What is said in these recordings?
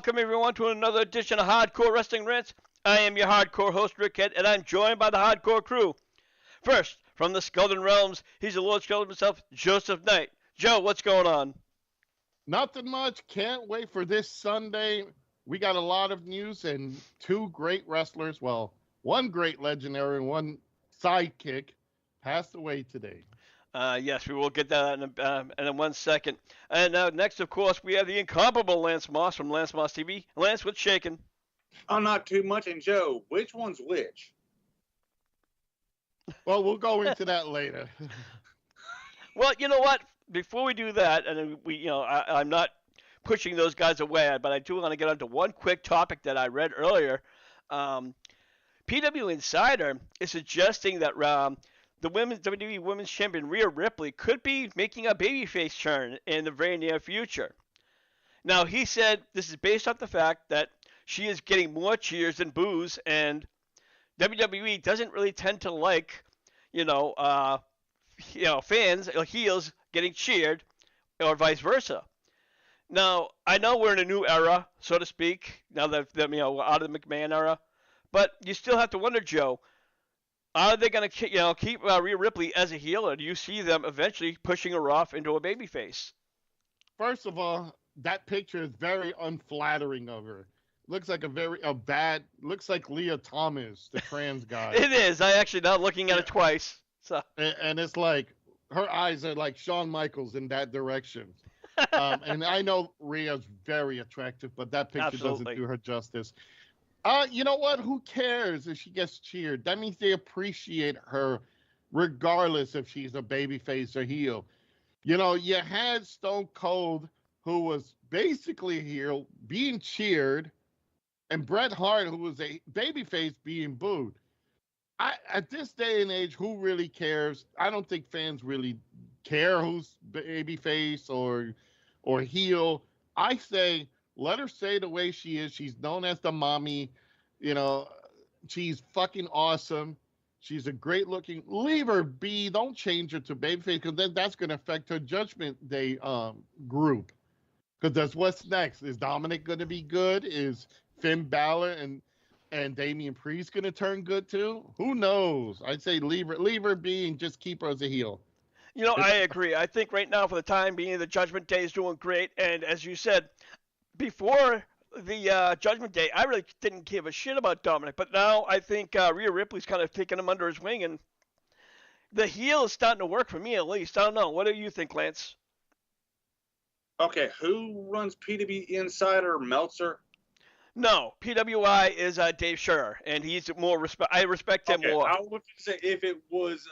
welcome everyone to another edition of Hardcore Wrestling Rants. I am your hardcore host, Rick Head, and I'm joined by the hardcore crew. First, from the Skeleton Realms, he's the Lord Skeleton himself, Joseph Knight. Joe, what's going on? Nothing much. Can't wait for this Sunday. We got a lot of news and two great wrestlers. Well, one great legendary and one sidekick passed away today. Yes, we will get that in 1 second. And next, of course, we have the incomparable Lance Moss from Lance Moss TV. Lance, what's shaking? Oh, not too much. And Joe, which one's which? Well, we'll go into that later. Well, you know what? Before we do that, and I'm not pushing those guys away, but I do want to get onto one quick topic that I read earlier. PW Insider is suggesting that the WWE Women's Champion Rhea Ripley could be making a babyface turn in the very near future. Now, he said this is based off the fact that she is getting more cheers than boos, and WWE doesn't really tend to like, fans or heels getting cheered, or vice versa. Now, I know we're in a new era, so to speak, now that we're out of the McMahon era, but you still have to wonder, Joe. Are they going to, keep Rhea Ripley as a heel, or do you see them eventually pushing her off into a babyface? First of all, that picture is very unflattering of her. Looks like looks like Leah Thomas, the trans guy. It is. I actually not looking at it twice. So. And it's like her eyes are like Shawn Michaels in that direction. And I know Rhea's very attractive, but that picture doesn't do her justice. You know what? Who cares if she gets cheered? That means they appreciate her regardless if she's a babyface or heel. You had Stone Cold, who was basically a heel, being cheered, and Bret Hart, who was a babyface, being booed. At this day and age, who really cares? I don't think fans really care who's babyface or heel. I say, let her stay the way she is. She's known as the mommy. She's fucking awesome. She's a great looking. Leave her be. Don't change her to babyface, because then that's going to affect her Judgment Day group. Because that's what's next. Is Dominic going to be good? Is Finn Balor and Damian Priest going to turn good too? Who knows? I'd say leave her be and just keep her as a heel. I agree. I think right now, for the time being, the Judgment Day is doing great. And as you said, before the Judgment Day, I really didn't give a shit about Dominic. But now I think Rhea Ripley's kind of taking him under his wing, and the heel is starting to work for me at least. I don't know. What do you think, Lance? Okay, who runs PW Insider? Meltzer? No, PWI is Dave Scherer, and he's more I respect him more. I would say if it was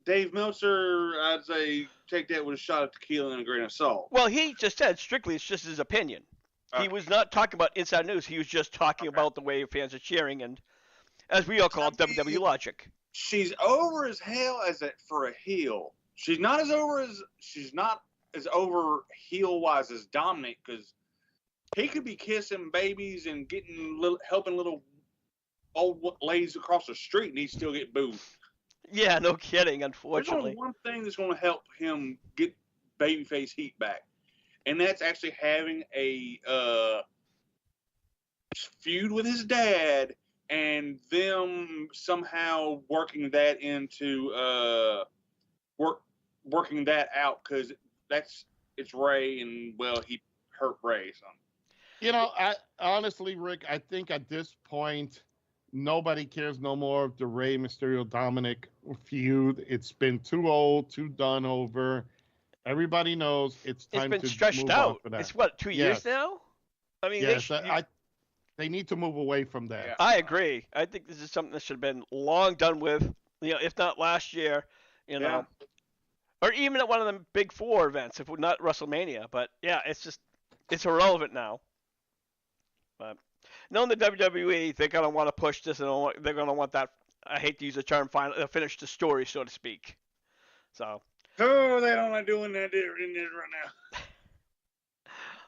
Dave Meltzer, I'd say take that with a shot of tequila and a grain of salt. Well, he just said strictly it's just his opinion. Okay. He was not talking about inside news. He was just talking about the way fans are cheering, and as we all call it, WWE logic. She's over as hell for a heel. She's not as over heel wise as Dominic, because he could be kissing babies and helping little old ladies across the street, and he'd still get booed. Yeah, no kidding. Unfortunately, there's only one thing that's going to help him get babyface heat back, and that's actually having a feud with his dad, and them somehow working that into working that out, because it's Ray, and he hurt Ray. So. I honestly, Rick, I think at this point, nobody cares no more of the Rey Mysterio Dominic feud. It's been too old, too done over. Everybody knows it's time to move on. It's been stretched out. It's what, 2 years now? I mean, yes, they need to move away from that. Yeah. I agree. I think this is something that should have been long done with, if not last year, Yeah. Or even at one of the big four events, if not WrestleMania. But yeah, it's irrelevant now. But knowing the WWE, they're gonna want to push this, and they're gonna want that. I hate to use the term, finish the story, so to speak. So. Oh, they don't like doing that in this right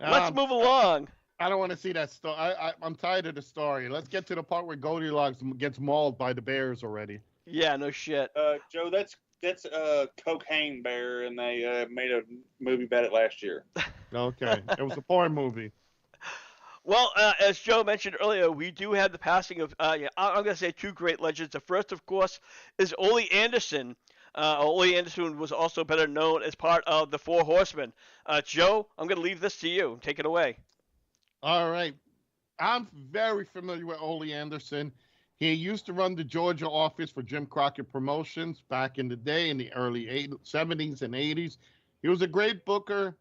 now. Let's move along. I don't want to see that story. I'm tired of the story. Let's get to the part where Goldilocks gets mauled by the bears already. Yeah, no shit. Joe, that's Cocaine Bear, and they made a movie about it last year. Okay, it was a porn movie. Well, as Joe mentioned earlier, we do have the passing of, yeah, I'm going to say two great legends. The first, of course, is Ole Anderson. Ole Anderson was also better known as part of the Four Horsemen. Joe, I'm going to leave this to you. Take it away. All right. I'm very familiar with Ole Anderson. He used to run the Georgia office for Jim Crockett Promotions back in the day in the early 70s and 80s. He was a great booker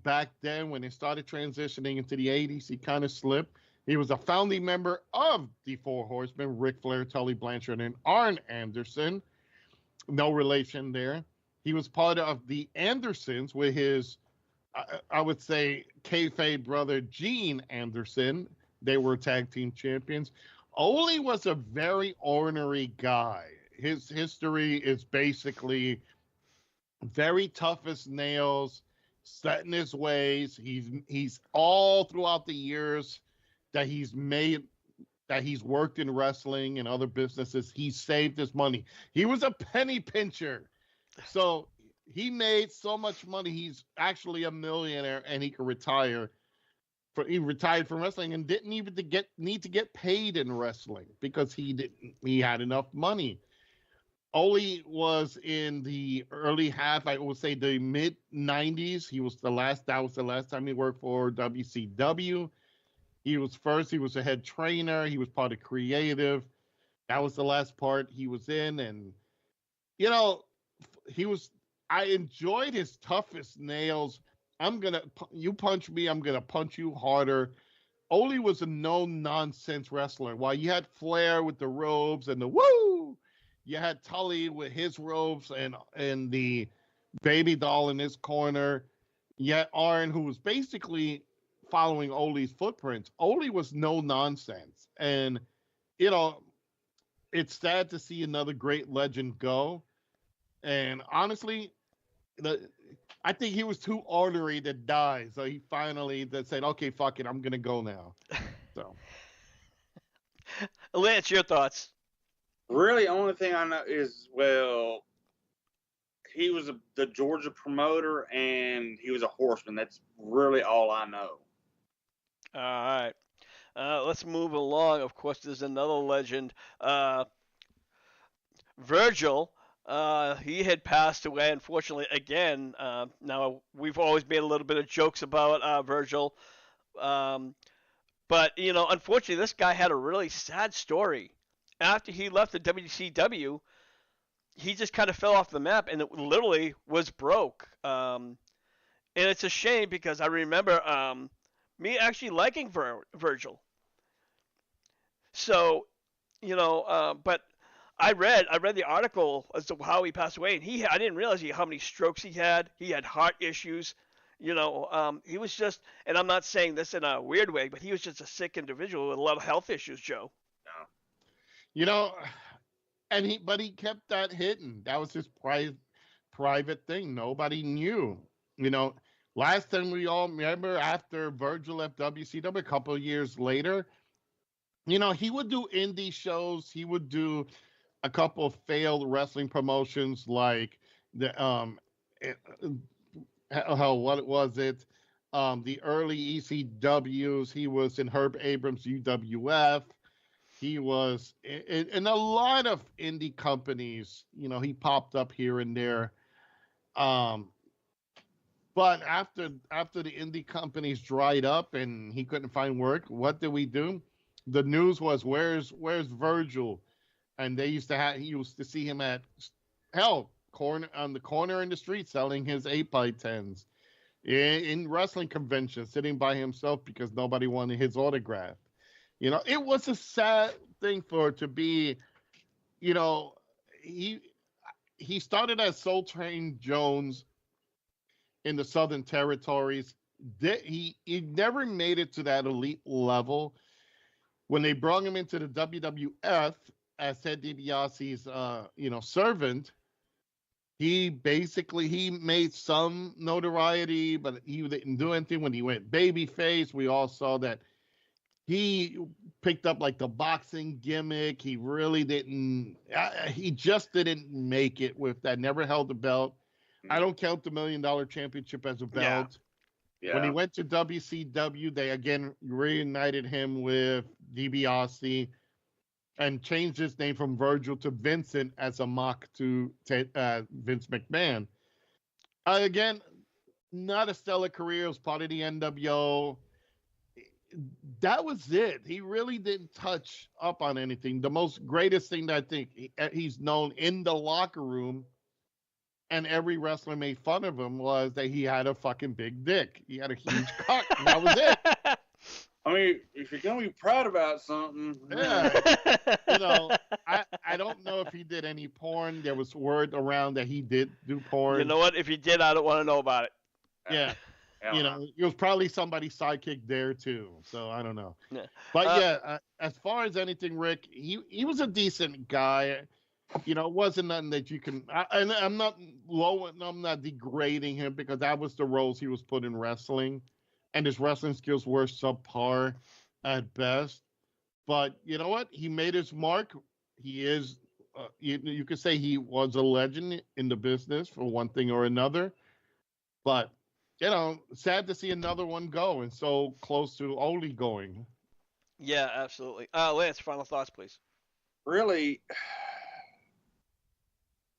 back then. When they started transitioning into the 80s, he kind of slipped. He was a founding member of the Four Horsemen, Ric Flair, Tully Blanchard, and Arn Anderson. No relation there. He was part of the Andersons with his, I would say, kayfabe brother, Gene Anderson. They were tag team champions. Ole was a very ornery guy. His history is basically very tough as nails, set in his ways. He's all throughout the years that he's worked in wrestling and other businesses, he saved his money. He was a penny pincher. So he made so much money. He's actually a millionaire and he could retire. He retired from wrestling and didn't even need to get paid in wrestling because he had enough money. Ole was in the early half, I would say the mid 90s. That was the last time he worked for WCW. He was a head trainer. He was part of creative. That was the last part he was in. And, I enjoyed his toughest nails. You punch me, I'm going to punch you harder. Ole was a no-nonsense wrestler. While you had Flair with the robes and the woo, you had Tully with his robes and the baby doll in his corner. You had Arn, who was basically following Ole's footprints. Ole was no nonsense. And, it's sad to see another great legend go. And honestly, I think he was too ornery to die. So he finally said, okay, fuck it, I'm going to go now. So, Lance, your thoughts? Really, only thing I know is, well, he was the Georgia promoter and he was a horseman. That's really all I know. All right. Let's move along. Of course, there's another legend. Virgil, he had passed away, unfortunately, again. Now, we've always made a little bit of jokes about Virgil. But, unfortunately, this guy had a really sad story. After he left the WCW, he just kind of fell off the map and it literally was broke. And it's a shame because I remember me actually liking Virgil. So, but I read the article as to how he passed away, and I didn't realize how many strokes he had. He had heart issues. He was just, and I'm not saying this in a weird way, but he was just a sick individual with a lot of health issues, Joe. But he kept that hidden. That was his private thing. Nobody knew. Last time we all remember after Virgil left WCW a couple of years later, he would do indie shows. He would do a couple of failed wrestling promotions like what was it? The early ECWs. He was in Herb Abrams' UWF. He was in a lot of indie companies. He popped up here and there. But after the indie companies dried up and he couldn't find work, what did we do? The news was, where's Virgil? And he used to see him at on the corner in the street selling his 8x10s in wrestling conventions, sitting by himself because nobody wanted his autograph. It was a sad thing for it to be. He started as Soul Train Jones in the Southern Territories. He never made it to that elite level. When they brought him into the WWF as Ted DiBiase's, servant, he made some notoriety, but he didn't do anything. When he went babyface, we all saw that he picked up like the boxing gimmick. He really didn't. He just didn't make it with that. Never held the belt. I don't count the $1 Million Championship as a belt. Yeah. When he went to WCW, they again reunited him with DiBiase and changed his name from Virgil to Vincent as a mock to Vince McMahon. Again, not a stellar career. It was part of the NWO. That was it. He really didn't touch up on anything. The most greatest thing that I think he's known in the locker room, and every wrestler made fun of him, was that he had a fucking big dick. He had a huge cock, and that was it. I mean, if you're gonna be proud about something, Yeah. You know, I don't know if he did any porn. There was word around that he did do porn. You know what? If he did, I don't want to know about it. Yeah. You know, it was probably somebody's sidekick there too. So I don't know. Yeah. But as far as anything, Rick, he was a decent guy. You know, it wasn't nothing that you can. And I'm not degrading him, because that was the roles he was put in wrestling, and his wrestling skills were subpar at best. But you know what? He made his mark. He is. You could say he was a legend in the business for one thing or another. But you know, sad to see another one go, and so close to only going. Yeah, absolutely. Lance, final thoughts, please. Really,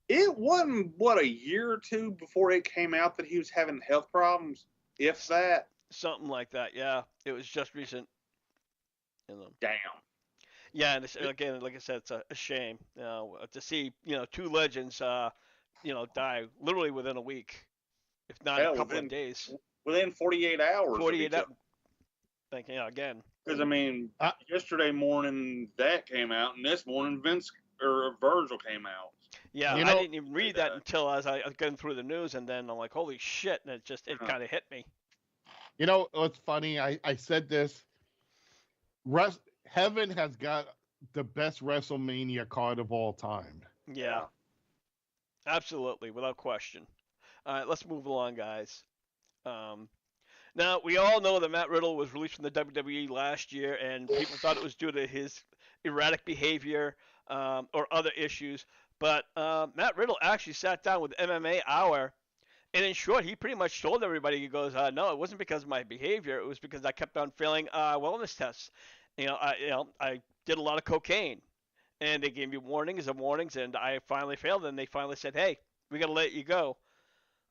it wasn't, a year or two before it came out that he was having health problems, if that. Something like that, yeah. It was just recent. Damn. Yeah, and again, like I said, it's a shame to see, two legends, die literally within a week, if not a couple of days. Within 48 hours. 48 hours. Thinking again. Because I mean, yesterday morning that came out, and this morning Virgil came out. Yeah, I didn't even read that until as I was going through the news, and then I'm like, holy shit, and it kind of hit me. You know what's funny? I said this. Heaven has got the best WrestleMania card of all time. Yeah. Absolutely, without question. All right, let's move along, guys. Now, we all know that Matt Riddle was released from the WWE last year, and people thought it was due to his erratic behavior or other issues. But Matt Riddle actually sat down with MMA Hour, and in short, he pretty much told everybody, he goes, no, it wasn't because of my behavior. It was because I kept on failing wellness tests. I did a lot of cocaine, and they gave me warnings, and I finally failed, and they finally said, hey, we got to let you go.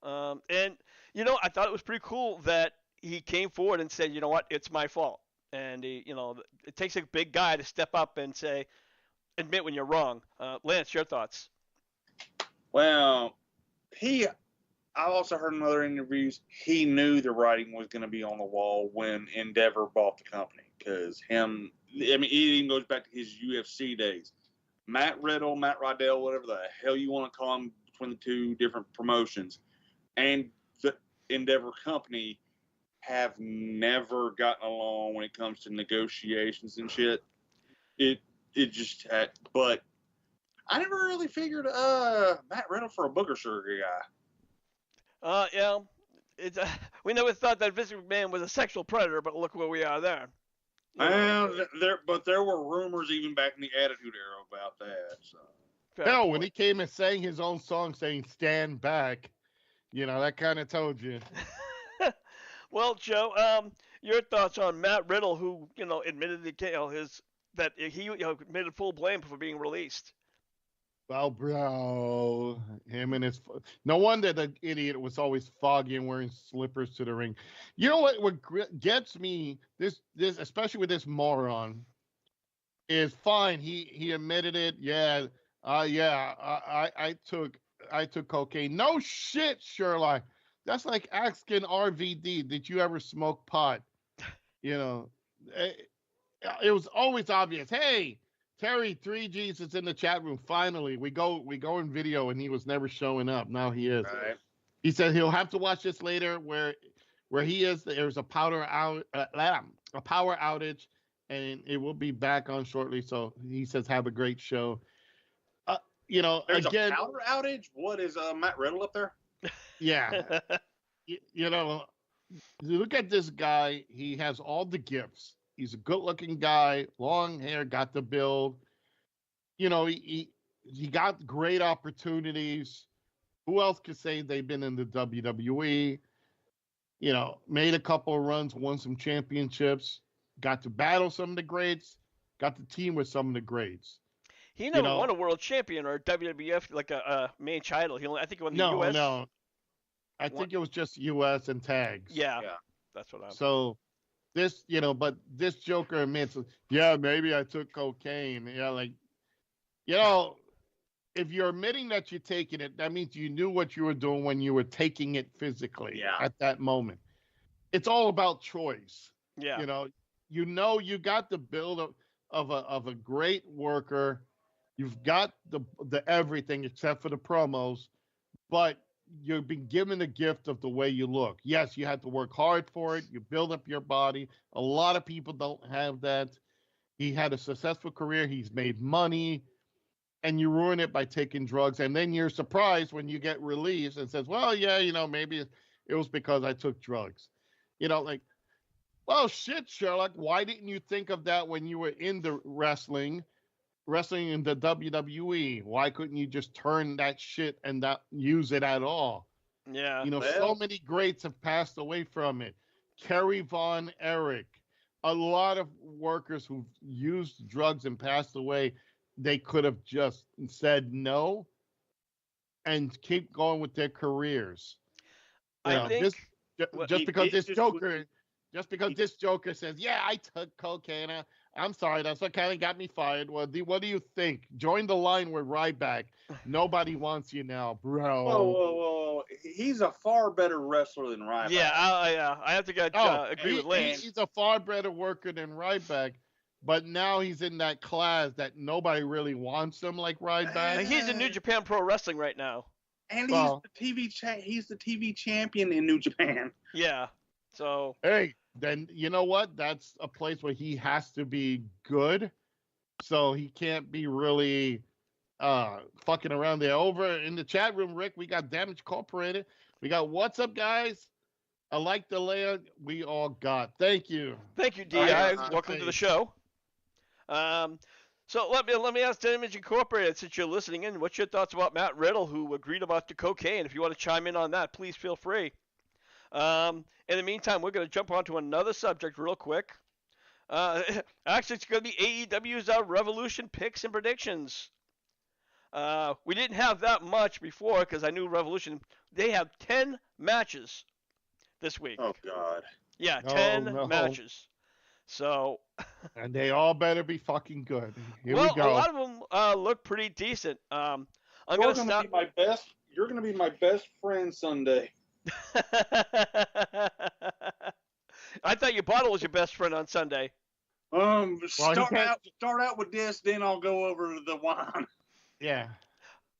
And, I thought it was pretty cool that he came forward and said, you know what, it's my fault. And, it takes a big guy to step up and say, admit when you're wrong. Lance, your thoughts? Well, I also heard in other interviews, he knew the writing was going to be on the wall when Endeavor bought the company. Because it even goes back to his UFC days. Matt Riddle, Matt Riddell, whatever the hell you want to call him, between the two different promotions, and the Endeavor company have never gotten along when it comes to negotiations and shit. It just had, but I never really figured Matt Riddle for a booger sugar guy. We never thought that Vince McMahon was a sexual predator, but look where we are there. Well, there were rumors even back in the Attitude Era about that. So. Hell, when he came and sang his own song saying "Stand Back," that kind of told you. Well, Joe, your thoughts on Matt Riddle, who admitted that he admitted full blame for being released. Well, bro, him and his no wonder the idiot was always foggy and wearing slippers to the ring. You know what gets me this especially with this moron is fine. He admitted it. Yeah, I took cocaine. No shit, Sherlock. That's like asking RVD, did you ever smoke pot? It was always obvious. Hey, Terry 3Gs is in the chat room. Finally, we go in video, and he was never showing up. Now he is. Right. He said he'll have to watch this later, where he is. There's a power outage, and it will be back on shortly. So he says, have a great show. There's again, a power outage. What is Matt Riddle up there? Yeah, look at this guy. He has all the gifts. He's a good-looking guy, long hair, got the build. He got great opportunities. Who else could say they've been in the WWE? made a couple of runs, won some championships, got to battle some of the greats, got to team with some of the greats. He never won a world champion or WWF like a main title. I think he won the U.S. No. I think it was just U.S. and tags. Yeah. That's what I'm. So this, but this Joker admits, yeah, maybe I took cocaine. If you're admitting that you're taking it, that means you knew what you were doing when you were taking it physically at that moment. It's all about choice. Yeah. You got the build of a great worker. You've got the everything except for the promos, but you've been given a gift of the way you look. Yes, you had to work hard for it. You build up your body. A lot of people don't have that. He had a successful career. He's made money, and you ruin it by taking drugs. And then you're surprised when you get released and says, well, yeah, maybe it was because I took drugs. Well, shit, Sherlock, why didn't you think of that when you were in the wrestling in the WWE? Why couldn't you just turn that shit and not use it at all? Yeah. So many greats have passed away from it. Kerry Von Erich, a lot of workers who've used drugs and passed away, they could have just said no and keep going with their careers. Just because this Joker says, yeah, I took cocaine. I'm sorry, that's what kind of got me fired. Well, what do you think? Join the line with Ryback. Nobody wants you now, bro. Whoa. He's a far better wrestler than Ryback. Yeah, I have to agree with Lance. He's a far better worker than Ryback, but now he's in that class that nobody really wants him like Ryback. He's in New Japan Pro Wrestling right now. And he's the TV champion in New Japan. Yeah. So hey, then you know what? That's a place where he has to be good. So he can't be really fucking around there. Over in the chat room, Rick, we got Damage Incorporated. We got what's up, guys? I like the layout we all got. Thank you. Thank you, D.I. Welcome to the show. So let me ask Damage Incorporated, since you're listening in, what's your thoughts about Matt Riddle, who agreed about the cocaine? If you want to chime in on that, please feel free. In the meantime, we're going to jump on to another subject real quick. Actually, it's going to be AEW's Revolution picks and predictions. We didn't have that much before because I knew Revolution, they have 10 matches this week. Oh, God. Yeah, 10 matches. So. And they all better be fucking good. Here we go. A lot of them look pretty decent. You're going to be my best friend Sunday. I thought your bottle was your best friend on Sunday. Start out with this, then I'll go over to the wine. Yeah.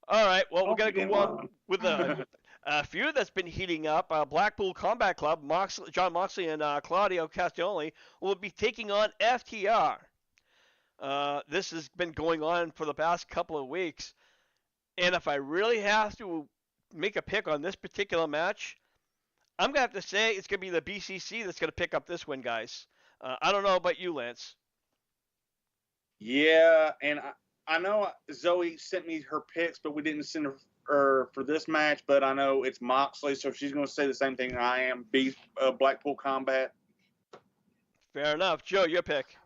All right. Well, we're gonna go on with a feud that's been heating up. Blackpool Combat Club, John Moxley and Claudio Castagnoli will be taking on FTR. This has been going on for the past couple of weeks, and if I really have to make a pick on this particular match, I'm going to have to say it's going to be the BCC that's going to pick up this win, guys. I don't know about you, Lance. Yeah, and I know Zoe sent me her picks, but we didn't send her for this match, but I know it's Moxley, so she's going to say the same thing I am, Blackpool Combat. Fair enough. Joe, your pick.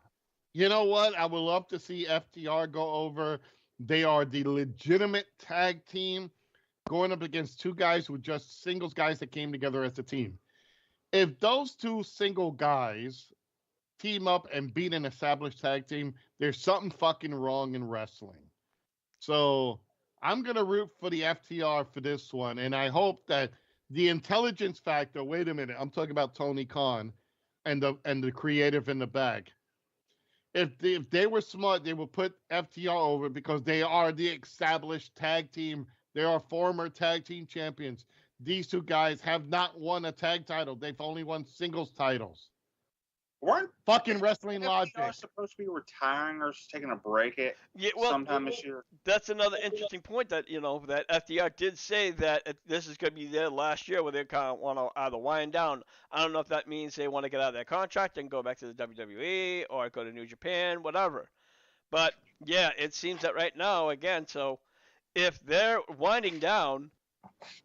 You know what? I would love to see FTR go over. They are the legitimate tag team, going up against two guys who are just singles guys that came together as a team. If those two single guys team up and beat an established tag team, there's something fucking wrong in wrestling. So I'm going to root for the FTR for this one, and I hope that the intelligence factor, wait a minute, I'm talking about Tony Khan and the creative in the back. If they were smart, they would put FTR over because they are the established tag team. They are former tag team champions. These two guys have not won a tag title. They've only won singles titles. Weren't fucking wrestling logic supposed to be retiring or just taking a break sometime this year? That's another interesting point that that FTR did say that this is going to be their last year where they kind of want to either wind down. I don't know if that means they want to get out of their contract and go back to the WWE or go to New Japan, whatever. But yeah, it seems that right now again. So if they're winding down,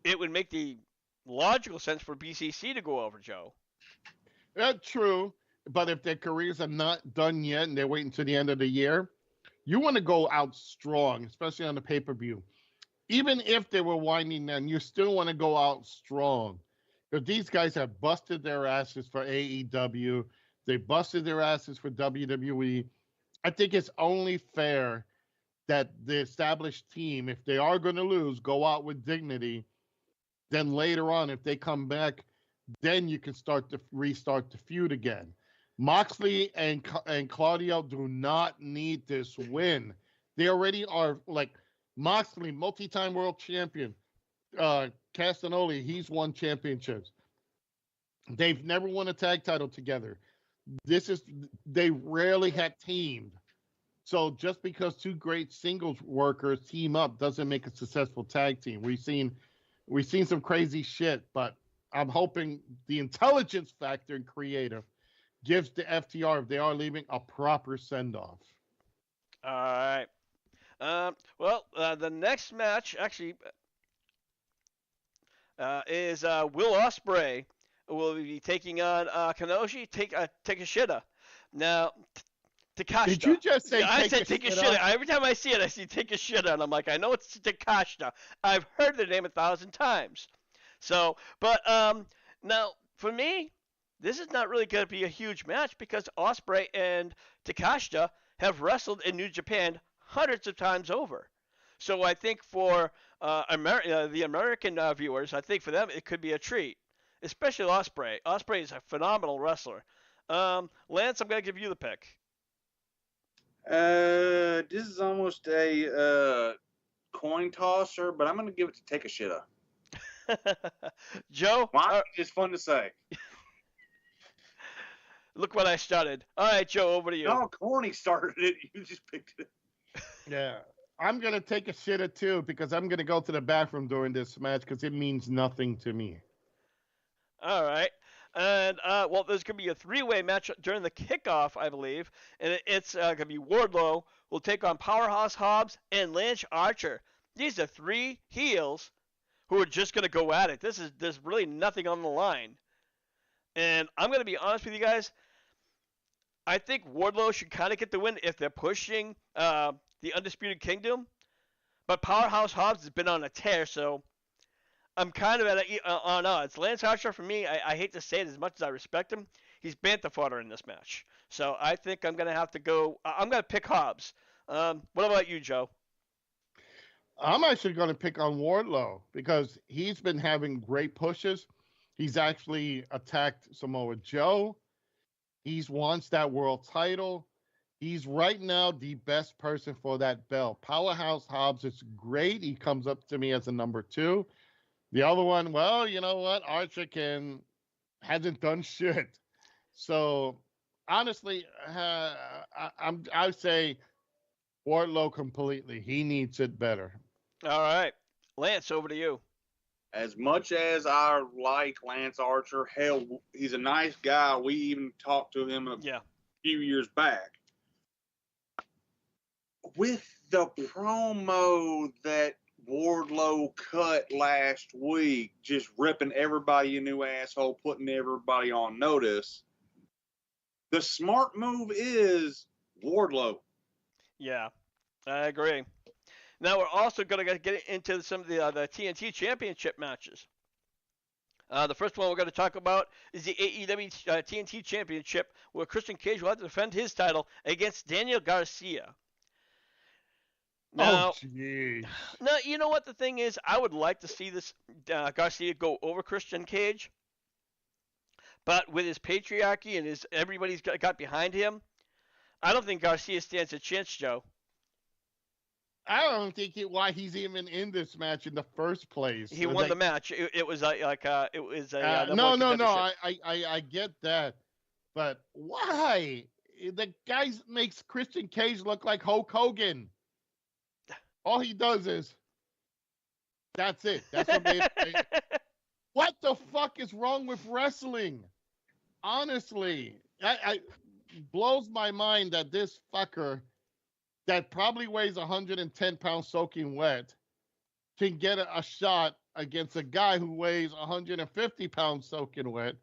it would make the logical sense for BCC to go over, Joe. That's true. But if their careers are not done yet and they're waiting to the end of the year, you want to go out strong, especially on the pay-per-view. Even if they were winding down, you still want to go out strong. Because these guys have busted their asses for AEW. They busted their asses for WWE. I think it's only fair that the established team, if they are going to lose, go out with dignity. Then later on, if they come back, then you can start to restart the feud again. Moxley and Claudio do not need this win. They already are, like, Moxley, multi-time world champion. Castagnoli, he's won championships. They've never won a tag title together. They rarely had teamed. So just because two great singles workers team up doesn't make a successful tag team. We've seen some crazy shit, but I'm hoping the intelligence factor and creative gives the FTR, if they are leaving, a proper send-off. All right. The next match actually is Will Ospreay will be taking on Kanoshi Takeshita. Now, Takashita. Did you just say? I said Takeshita. Every time I see it, I see Takeshita, and I'm like, I know it's Takashita. I've heard the name 1,000 times. So, but now for me, this is not really going to be a huge match because Ospreay and Takashita have wrestled in New Japan hundreds of times over. So I think for the American viewers, I think for them it could be a treat, especially Ospreay. Ospreay is a phenomenal wrestler. Lance, I'm going to give you the pick. This is almost a coin tosser, but I'm going to give it to Takeshita. Joe? It's fun to say. Look what I started. All right, Joe, over to you. No, Corny started it. You just picked it. Yeah. I'm going to take a shitter too because I'm going to go to the bathroom during this match because it means nothing to me. All right. And, there's going to be a three-way match during the kickoff, I believe. And it's going to be Wardlow will take on Powerhouse Hobbs and Lance Archer. These are three heels who are just going to go at it. There's really nothing on the line. And I'm going to be honest with you guys. I think Wardlow should kind of get the win if they're pushing the Undisputed Kingdom. But Powerhouse Hobbs has been on a tear, so I'm kind of on odds. Lance Archer, for me, I hate to say it as much as I respect him, he's bantha fodder in this match. So I think I'm going to have to go. I'm going to pick Hobbs. What about you, Joe? I'm actually going to pick on Wardlow because he's been having great pushes. He's actually attacked Samoa Joe. He's won that world title. He's right now the best person for that belt. Powerhouse Hobbs is great. He comes up to me as a number 2. The other one, well, you know what? Archer hasn't done shit. So honestly, I say Wardlow completely. He needs it better. All right. Lance, over to you. As much as I like Lance Archer, hell, he's a nice guy. We even talked to him a few years back. With the promo that Wardlow cut last week, just ripping everybody a new asshole, putting everybody on notice, the smart move is Wardlow. Yeah, I agree. Now we're also going to get into some of the TNT Championship matches. The first one we're going to talk about is the AEW TNT Championship, where Christian Cage will have to defend his title against Daniel Garcia. Now, now, you know what the thing is? I would like to see this Garcia go over Christian Cage, but with his patriarchy and everybody's got behind him, I don't think Garcia stands a chance, Joe. I don't think why he's even in this match in the first place. He won the match. It was no. I get that, but why? The guy makes Christian Cage look like Hulk Hogan. All he does is that's it. That's what made it. What the fuck is wrong with wrestling? Honestly, I blows my mind that this fucker that probably weighs 110 pounds soaking wet can get a shot against a guy who weighs 150 pounds soaking wet,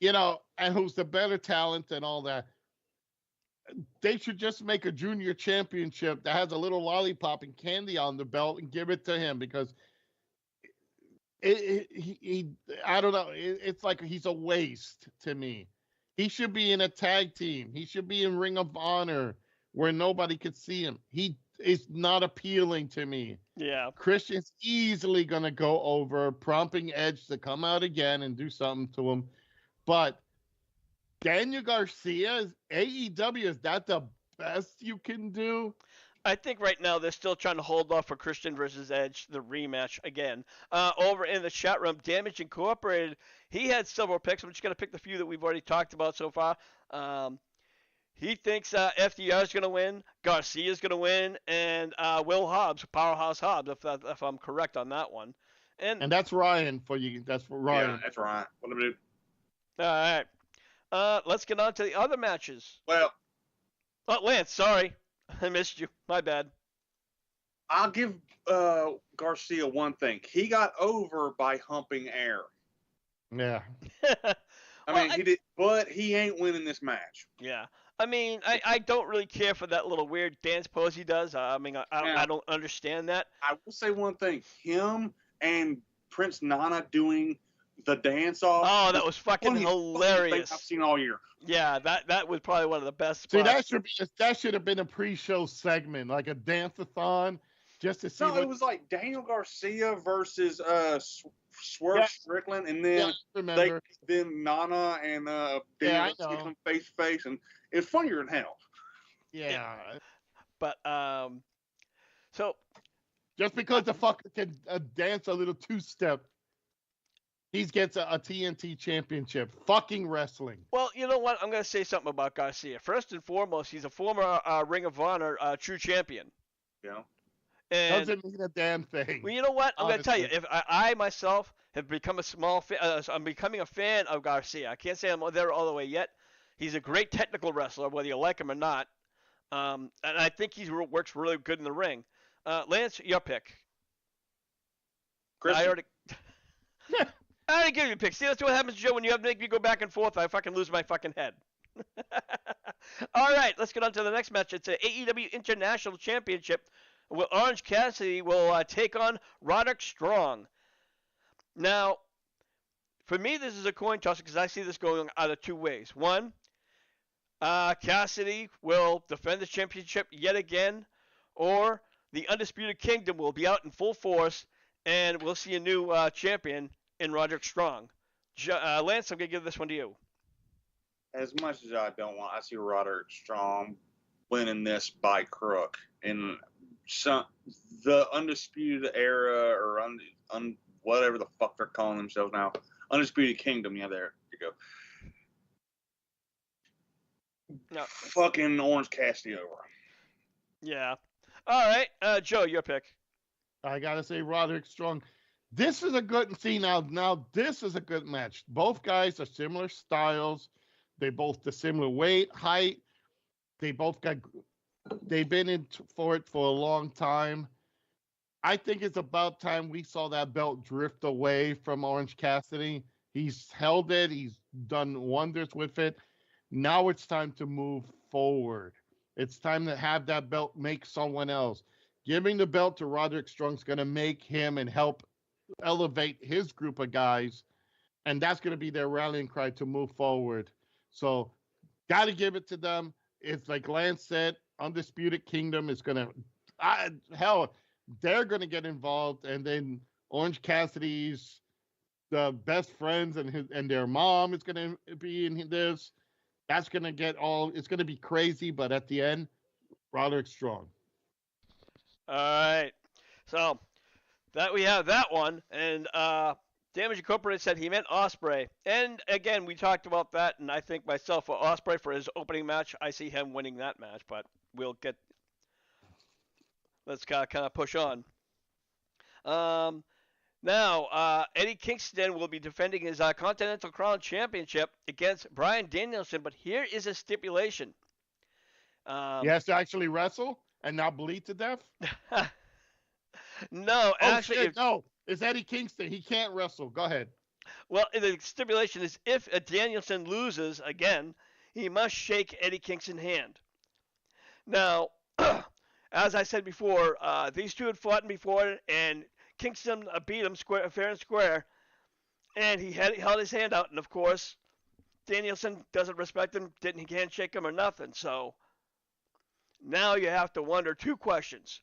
and who's the better talent and all that. They should just make a junior championship that has a little lollipop and candy on the belt and give it to him, because I don't know. It's like he's a waste to me. He should be in a tag team. He should be in Ring of Honor where nobody could see him. He is not appealing to me. Yeah. Christian's easily going to go over, prompting Edge to come out again and do something to him. But Daniel Garcia, AEW, is that the best you can do? I think right now they're still trying to hold off for Christian versus Edge, the rematch again. Over in the chat room, Damage Incorporated, he had several picks. I'm just going to pick the few that we've already talked about so far. He thinks FDR is going to win, Garcia is going to win, and Will Hobbs, Powerhouse Hobbs, if I'm correct on that one. And that's Ryan for you. That's for Ryan. Yeah, that's Ryan. What do I do? All right. Let's get on to the other matches. Well. Oh, Lance, sorry. I missed you. My bad. I'll give Garcia one thing. He got over by humping air. Yeah. I mean, he did, but he ain't winning this match. Yeah. I mean, I don't really care for that little weird dance pose he does. I don't understand that. I will say one thing. Him and Prince Nana doing the dance off. Oh, that was fucking hilarious. I've seen all year. Yeah, that was probably one of the best spots. See, that should have been a pre-show segment, like a dance-a-thon, just to see. No, it was like Daniel Garcia versus Swerve Strickland, and then then Nana and Daniel Garcia face to face, and it's funnier than hell. Yeah. But so just because the fucker can dance a little two-step, he gets a TNT championship. Fucking wrestling. Well, you know what? I'm going to say something about Garcia. First and foremost, he's a former Ring of Honor true champion. Yeah. And doesn't mean a damn thing. Well, you know what? I'm going to tell you. If I myself have become a small fan, I'm becoming a fan of Garcia. I can't say I'm there all the way yet. He's a great technical wrestler, whether you like him or not. And I think he works really good in the ring. Lance, your pick. Christian. I already gave you a pick. See, that's what happens, Joe, when you have to make me go back and forth. I fucking lose my fucking head. All right, let's get on to the next match. It's an AEW International Championship. Orange Cassidy will take on Roderick Strong. Now, for me, this is a coin toss because I see this going either two ways. One, Cassidy will defend the championship yet again, or the Undisputed Kingdom will be out in full force, and we'll see a new champion in Roderick Strong. Lance, I'm going to give this one to you. As much as I don't want, I see Roderick Strong winning this by crook. In the Undisputed Era, or whatever the fuck they're calling themselves now. Undisputed Kingdom, yeah, there you go. No. Fucking Orange Cassidy over. Yeah. All right, Joe, your pick. I got to say Roderick Strong. This is a good this is a good match. Both guys are similar styles. They both the similar weight, height. They've been in for it for a long time. I think it's about time we saw that belt drift away from Orange Cassidy. He's held it. He's done wonders with it. Now it's time to move forward. It's time to have that belt make someone else. Giving the belt to Roderick Strong is going to make him and help elevate his group of guys, and that's going to be their rallying cry to move forward. So, got to give it to them. It's like Lance said, Undisputed Kingdom is going to, they're going to get involved, and then Orange Cassidy's the best friends and their mom is going to be in this. That's going to it's going to be crazy, but at the end, Roderick Strong. All right. So, that we have that one, and Damage Incorporated said he meant Ospreay. And again, we talked about that, and I think myself for Ospreay for his opening match, I see him winning that match, but let's kind of push on. Now, Eddie Kingston will be defending his Continental Crown Championship against Bryan Danielson, but here is a stipulation. He has to actually wrestle and not bleed to death? No, actually, no. It's Eddie Kingston. He can't wrestle. Go ahead. Well, the stipulation is if Danielson loses again, he must shake Eddie Kingston's hand. Now, as I said before, these two had fought before, and Kingston beat him fair and square, and he held his hand out, and of course, Danielson doesn't respect him, he can't shake him or nothing. So now you have to wonder two questions.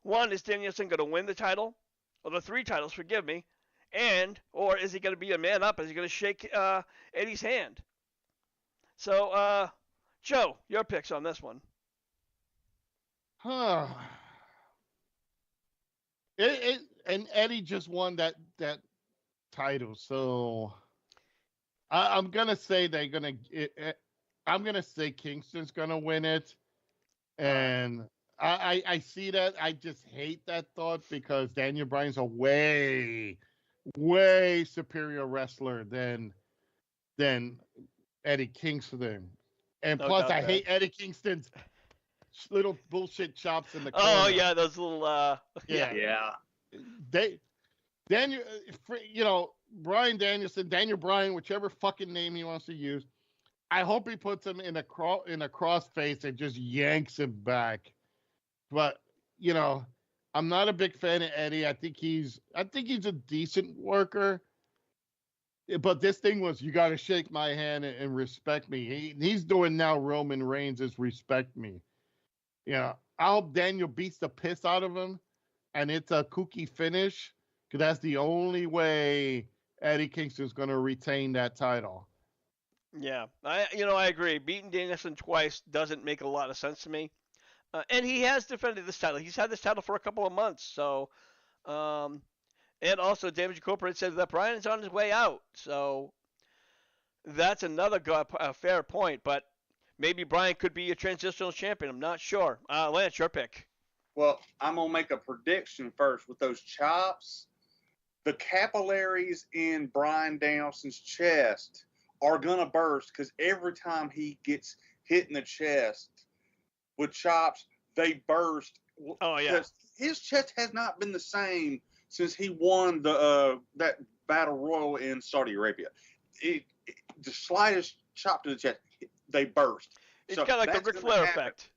One, is Danielson going to win the title, or the 3 titles, forgive me, or is he going to be a man up? Is he going to shake Eddie's hand? So, Joe, your picks on this one. And Eddie just won that title, so I'm gonna say I'm gonna say Kingston's gonna win it, and I see that. I just hate that thought because Daniel Bryan's a way superior wrestler than Eddie Kingston, and plus I hate Eddie Kingston's little bullshit chops in the corner. Oh yeah, those little yeah. Daniel, Bryan Danielson, Daniel Bryan, whichever fucking name he wants to use. I hope he puts him in a crossface and just yanks him back. But I'm not a big fan of Eddie. I think he's a decent worker. But this thing was, you got to shake my hand and respect me. He's doing now Roman Reigns is respect me. I hope Daniel beats the piss out of him, and it's a kooky finish, because that's the only way Eddie Kingston's going to retain that title. Yeah, I agree. Beating Danielson twice doesn't make a lot of sense to me. And he has defended this title. He's had this title for a couple of months. So, and also David Jacob said that Bryan is on his way out. So that's another fair point. But maybe Bryan could be a transitional champion. I'm not sure. Lance, your pick. Well, I'm going to make a prediction first. With those chops, the capillaries in Bryan Danielson's chest are going to burst because every time he gets hit in the chest with chops, they burst. Oh, yeah. His chest has not been the same since he won that Battle Royal in Saudi Arabia. The slightest chop to the chest, they burst. It's kind of like the Ric Flair effect.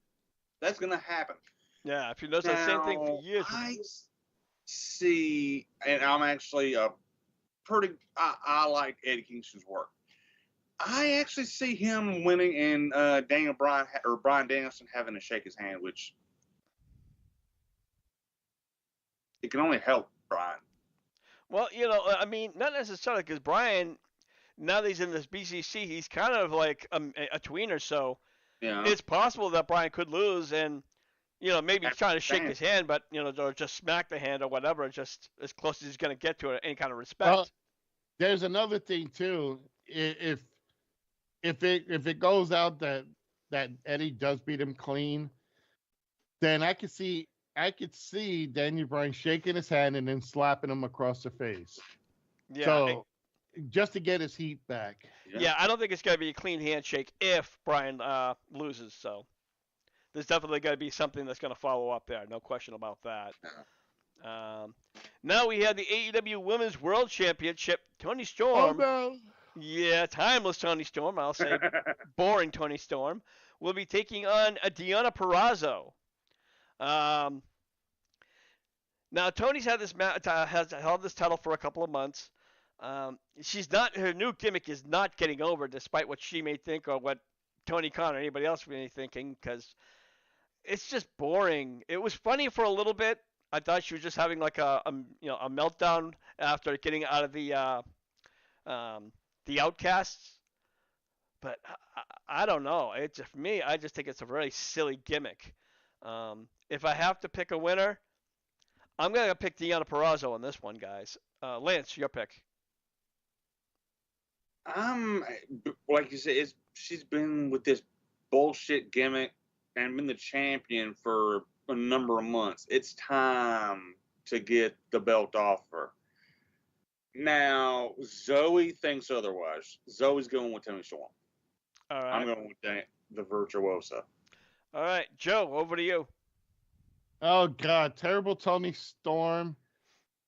That's going to happen. Yeah, if you notice the same thing for years. I see, and I'm actually I like Eddie Kingston's work. I actually see him winning and Bryan Danielson having to shake his hand, which it can only help Bryan. Well, not necessarily, because Bryan, now that he's in this BCC, he's kind of like a tweener, so it's possible that Bryan could lose, and maybe he's trying to shake his hand, but or just smack the hand or whatever, just as close as he's going to get to it, any kind of respect. There's another thing too. If it goes out that Eddie does beat him clean, then I could see Daniel Bryan shaking his hand and then slapping him across the face. Yeah. So just to get his heat back. Yeah, I don't think it's going to be a clean handshake if Bryan loses. So there's definitely going to be something that's going to follow up there. No question about that. Now we have the AEW Women's World Championship. Toni Storm. Oh, no. Yeah, timeless Toni Storm, I'll say. Boring Toni Storm. Will be taking on Deonna Purrazzo. Now, Toni's had has held this title for a couple of months. Her new gimmick is not getting over, despite what she may think or what Tony Khan or anybody else may be thinking, because it's just boring. It was funny for a little bit. I thought she was just having like a meltdown after getting out of the Outcasts, but I don't know. For me, I just think it's a very silly gimmick. If I have to pick a winner, I'm gonna pick Deonna Purrazzo on this one, guys. Lance, your pick. Like you said, she's been with this bullshit gimmick and been the champion for a number of months. It's time to get the belt off her. Now, Zoe thinks otherwise. Zoe's going with Toni Storm. All right. I'm going with the Virtuosa. All right, Joe, over to you. Oh, God. Terrible Toni Storm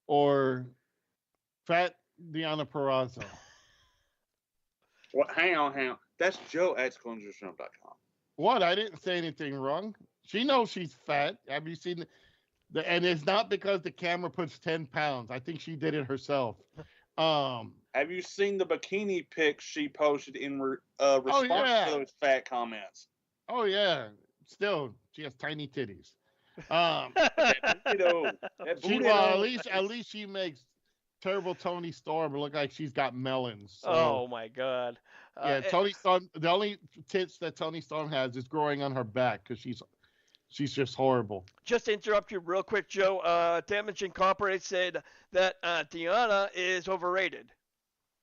or Fat Deonna Purrazzo. Well, hang on. That's Joe at SconesRestaurant.com. What? I didn't say anything wrong. She knows she's fat. Have you seen and it's not because the camera puts 10 pounds. I think she did it herself. Have you seen the bikini pics she posted in response to those fat comments? Oh yeah. Still, she has tiny titties. At least she makes Terrible Tony Storm look like she's got melons. So, oh my God! Tony Storm. The only tits that Tony Storm has is growing on her back because she's just horrible. Just to interrupt you real quick, Joe. Damage Incorporated said that Deonna is overrated.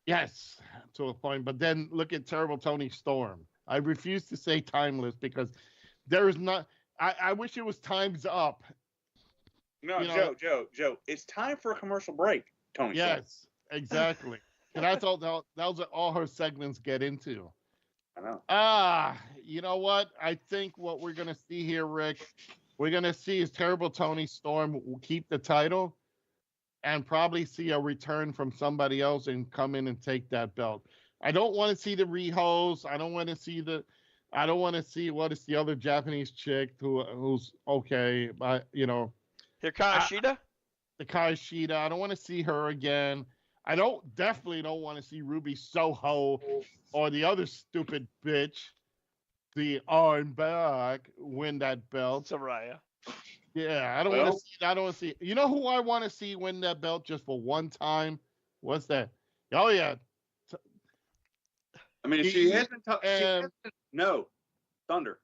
Yes, to a point. But then look at Terrible Tony Storm. I refuse to say timeless because there is not. I wish it was time's up. No, Joe. It's time for a commercial break, Tony. Yes, exactly. And that's all. Those are all her segments get into. I know. You know what? I think what we're gonna see here, Rick, we're gonna see is Terrible Tony Storm will keep the title, and probably see a return from somebody else and come in and take that belt. I don't want to see the Rihos. I don't want to see what is the other Japanese chick who's okay, but Hikaru Shida. Hikaru Shida. I don't want to see her again. I definitely don't want to see Ruby Soho or the other stupid bitch, the I'm back, win that belt. Saraya. Yeah, I don't want to see. You know who I want to see win that belt just for one time? What's that? Oh yeah. I mean, she hasn't. No, Thunder.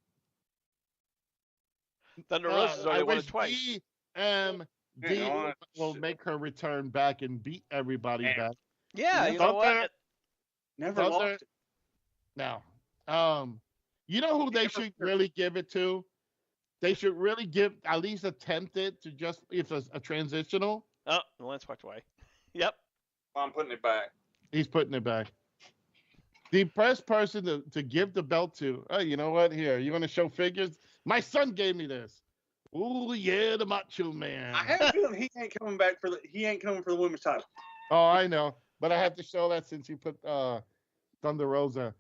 Thunder Rosa's already won it twice. DMD will make her return back and beat everybody back. Yeah, you know what? Never lost. Now, you know who they should really give it to? They should really at least attempt it to just if it's a transitional. Oh, Lance walked away. Yep. I'm putting it back. He's putting it back. The best person to give the belt to. Oh, you know what? Here, you want to show figures? My son gave me this. Oh yeah, the Macho Man. I have a feeling he ain't coming for the women's title. Oh, I know, but I have to show that since you put Thunder Rosa.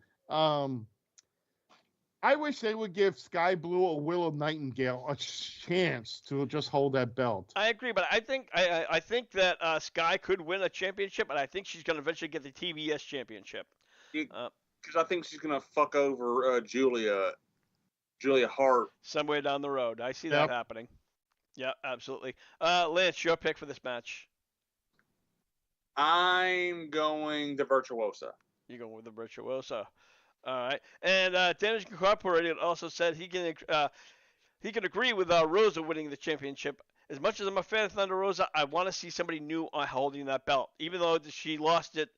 I wish they would give Sky Blue or Willow Nightingale a chance to just hold that belt. I agree, but I think that Sky could win a championship, and I think she's going to eventually get the TBS championship. Because I think she's going to fuck over Julia Hart somewhere down the road. I see that happening. Yeah, absolutely. Lance, your pick for this match? I'm going the Virtuosa. You're going with the Virtuosa. All right. And Damage Incorporated also said he can agree with Rosa winning the championship. As much as I'm a fan of Thunder Rosa, I want to see somebody new holding that belt, even though she lost it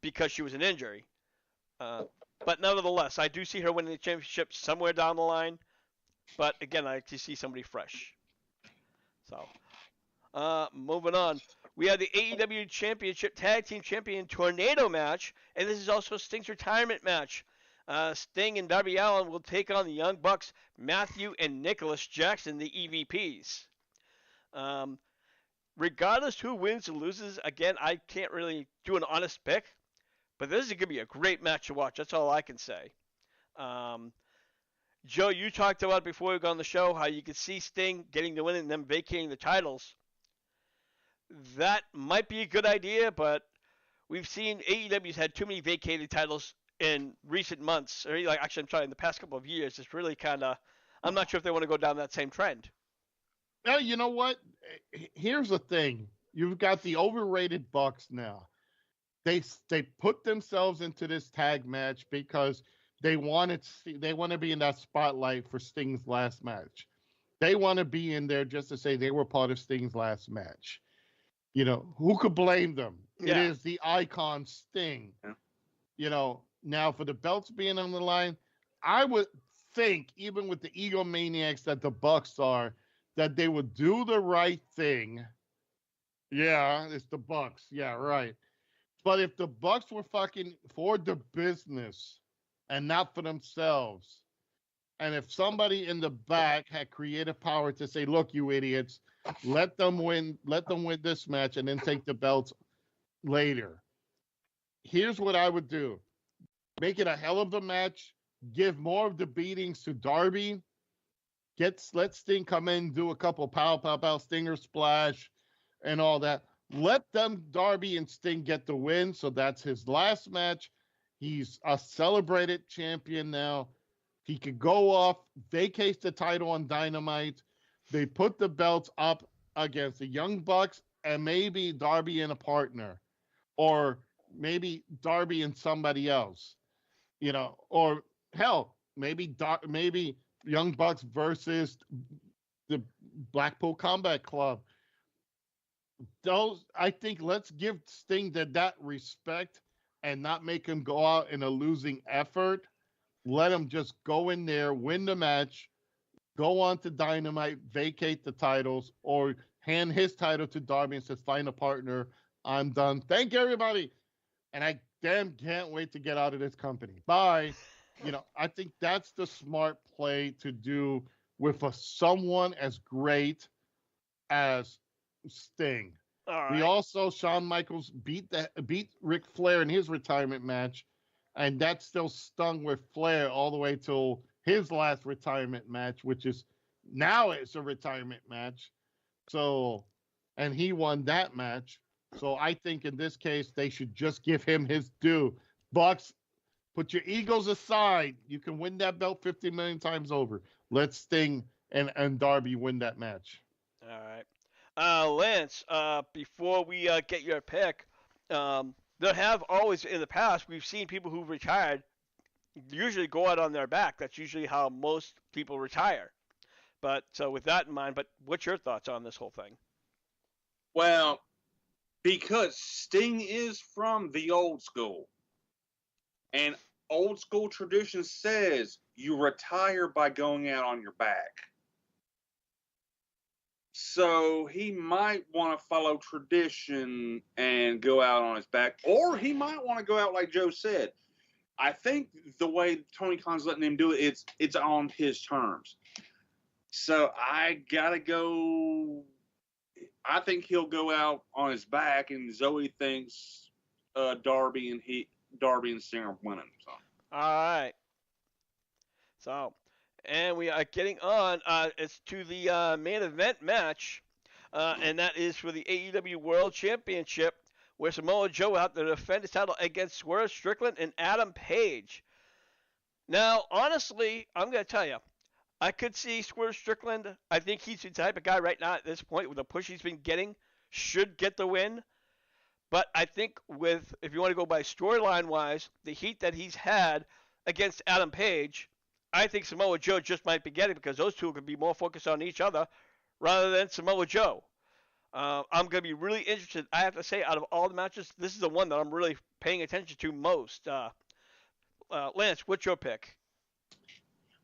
because she was an injury. But nevertheless, I do see her winning the championship somewhere down the line. But again, I like to see somebody fresh. So, moving on. We have the AEW Championship Tag Team Champion Tornado match, and this is also Sting's retirement match. Sting and Darby Allin will take on the Young Bucks, Matthew and Nicholas Jackson, the EVPs. Regardless who wins or loses, again, I can't really do an honest pick, but this is going to be a great match to watch. That's all I can say. Joe, you talked about before we got on the show how you could see Sting getting the win and them vacating the titles. That might be a good idea, but we've seen AEW's had too many vacated titles in recent months. Or in the past couple of years. It's really kind of, I'm not sure if they want to go down that same trend. Well, you know what? Here's the thing. You've got the overrated Bucks now. They put themselves into this tag match because they want to be in that spotlight for Sting's last match. They want to be in there just to say they were part of Sting's last match. You know, who could blame them? Yeah. It is the icon Sting. Yeah. You know, now for the belts being on the line, I would think, even with the egomaniacs that the Bucks are, that they would do the right thing. Yeah, it's the Bucks. Yeah, right. But if the Bucks were fucking for the business and not for themselves, and if somebody in the back had creative power to say, look, you idiots, let them win this match and then take the belts later. Here's what I would do. Make it a hell of a match. Give more of the beatings to Darby. Let Sting come in, do a couple pow, Stinger splash, and all that. Let them, Darby and Sting, get the win. So that's his last match. He's a celebrated champion now. He could go off, vacate the title on Dynamite. They put the belts up against the Young Bucks and maybe Darby and a partner, or maybe Darby and somebody else, or hell, maybe Young Bucks versus the Blackpool Combat Club. I think let's give Sting that respect and not make him go out in a losing effort. Let him just go in there, win the match, go on to Dynamite, vacate the titles, or hand his title to Darby and says, find a partner. I'm done. Thank you, everybody. And I can't wait to get out of this company. Bye. I think that's the smart play to do with someone as great as Sting. All right. We also, Shawn Michaels beat Ric Flair in his retirement match, and that still stung with Flair all the way till his last retirement match, which is now it's a retirement match. So, and he won that match. So I think in this case, they should just give him his due. Bucks, put your egos aside. You can win that belt 50 million times over. Let Sting and Darby win that match. All right. Lance, before we get your pick, there have always in the past, we've seen people who've retired usually go out on their back. That's usually how most people retire. But so with that in mind, but what's your thoughts on this whole thing? Well, because Sting is from the old school. And old school tradition says you retire by going out on your back. So he might want to follow tradition and go out on his back. Or he might want to go out like Joe said. I think the way Tony Khan's letting him do it, it's on his terms. So I got to go. I think he'll go out on his back, and Zoe thinks Darby and Sting are winning. So. All right. So, and we are getting on. It's to the main event match, and that is for the AEW World Championship, where Samoa Joe will have to defend his title against Swerve Strickland and Adam Page. Now, honestly, I'm going to tell you, I could see Swerve Strickland. I think he's the type of guy right now at this point with the push he's been getting, should get the win. But I think if you want to go by storyline wise, the heat that he's had against Adam Page, I think Samoa Joe just might be getting, because those two could be more focused on each other rather than Samoa Joe. I'm going to be really interested. I have to say, out of all the matches, this is the one that I'm really paying attention to most. Lance, what's your pick?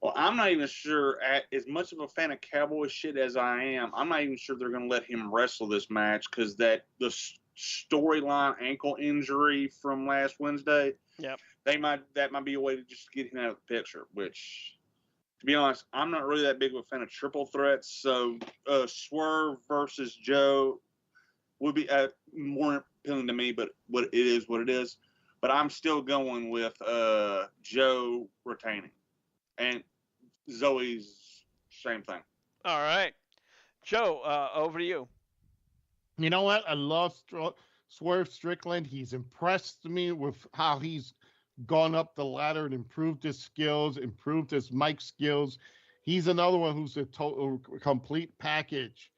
Well, I'm not even sure, as much of a fan of Cowboy shit as I am, I'm not even sure they're going to let him wrestle this match, because the storyline ankle injury from last Wednesday, yep, that might be a way to just get him out of the picture, which, to be honest, I'm not really that big of a fan of triple threats, so Swerve versus Joe would be more appealing to me, but it is what it is. But I'm still going with Joe retaining. And Zoe's same thing. All right. Joe, over to you. You know what? I love Swerve Strickland. He's impressed me with how he's gone up the ladder and improved his skills, improved his mic skills. He's another one who's a total complete package.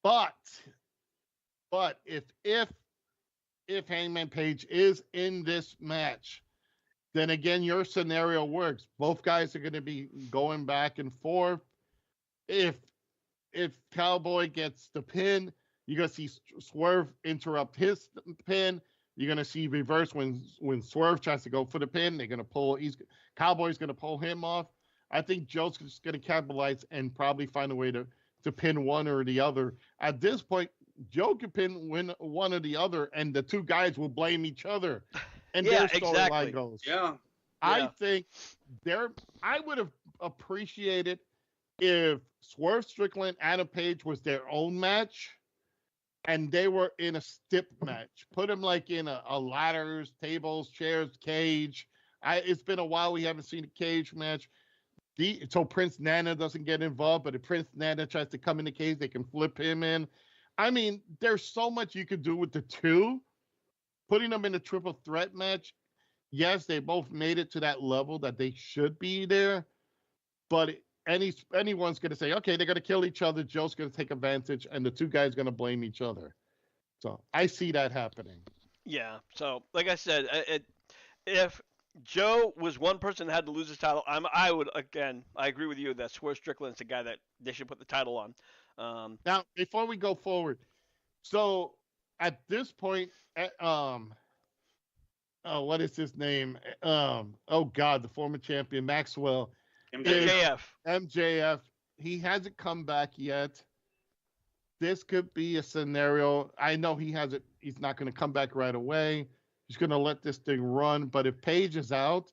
But if Hangman Page is in this match, then again, your scenario works. Both guys are going to be going back and forth. If Cowboy gets the pin, you're going to see Swerve interrupt his pin. You're going to see reverse when Swerve tries to go for the pin. They're going to Cowboy's going to pull him off. I think Joe's just going to capitalize and probably find a way to pin one or the other. At this point, Joe can win one or the other, and the two guys will blame each other. And their storyline goes. Yeah. I think I would have appreciated if Swerve Strickland, Adam Page was their own match, and they were in a stip match. Put them like in a ladders, tables, chairs, cage. It's been a while we haven't seen a cage match. So Prince Nana doesn't get involved, but if Prince Nana tries to come in the cage, they can flip him in. I mean, there's so much you could do with the two. Putting them in a triple threat match, yes, they both made it to that level that they should be there, but anyone's going to say, okay, they're going to kill each other. Joe's going to take advantage, and the two guys going to blame each other. So I see that happening. Yeah. So, like I said, if Joe was one person that had to lose his title, I would, again, I agree with you that Swerve Strickland's the guy that they should put the title on. Now, before we go forward, so at this point, what is his name? Oh God, the former champion Maxwell. MJF. He hasn't come back yet. This could be a scenario. I know he hasn't. He's not going to come back right away. He's going to let this thing run. But if Paige is out,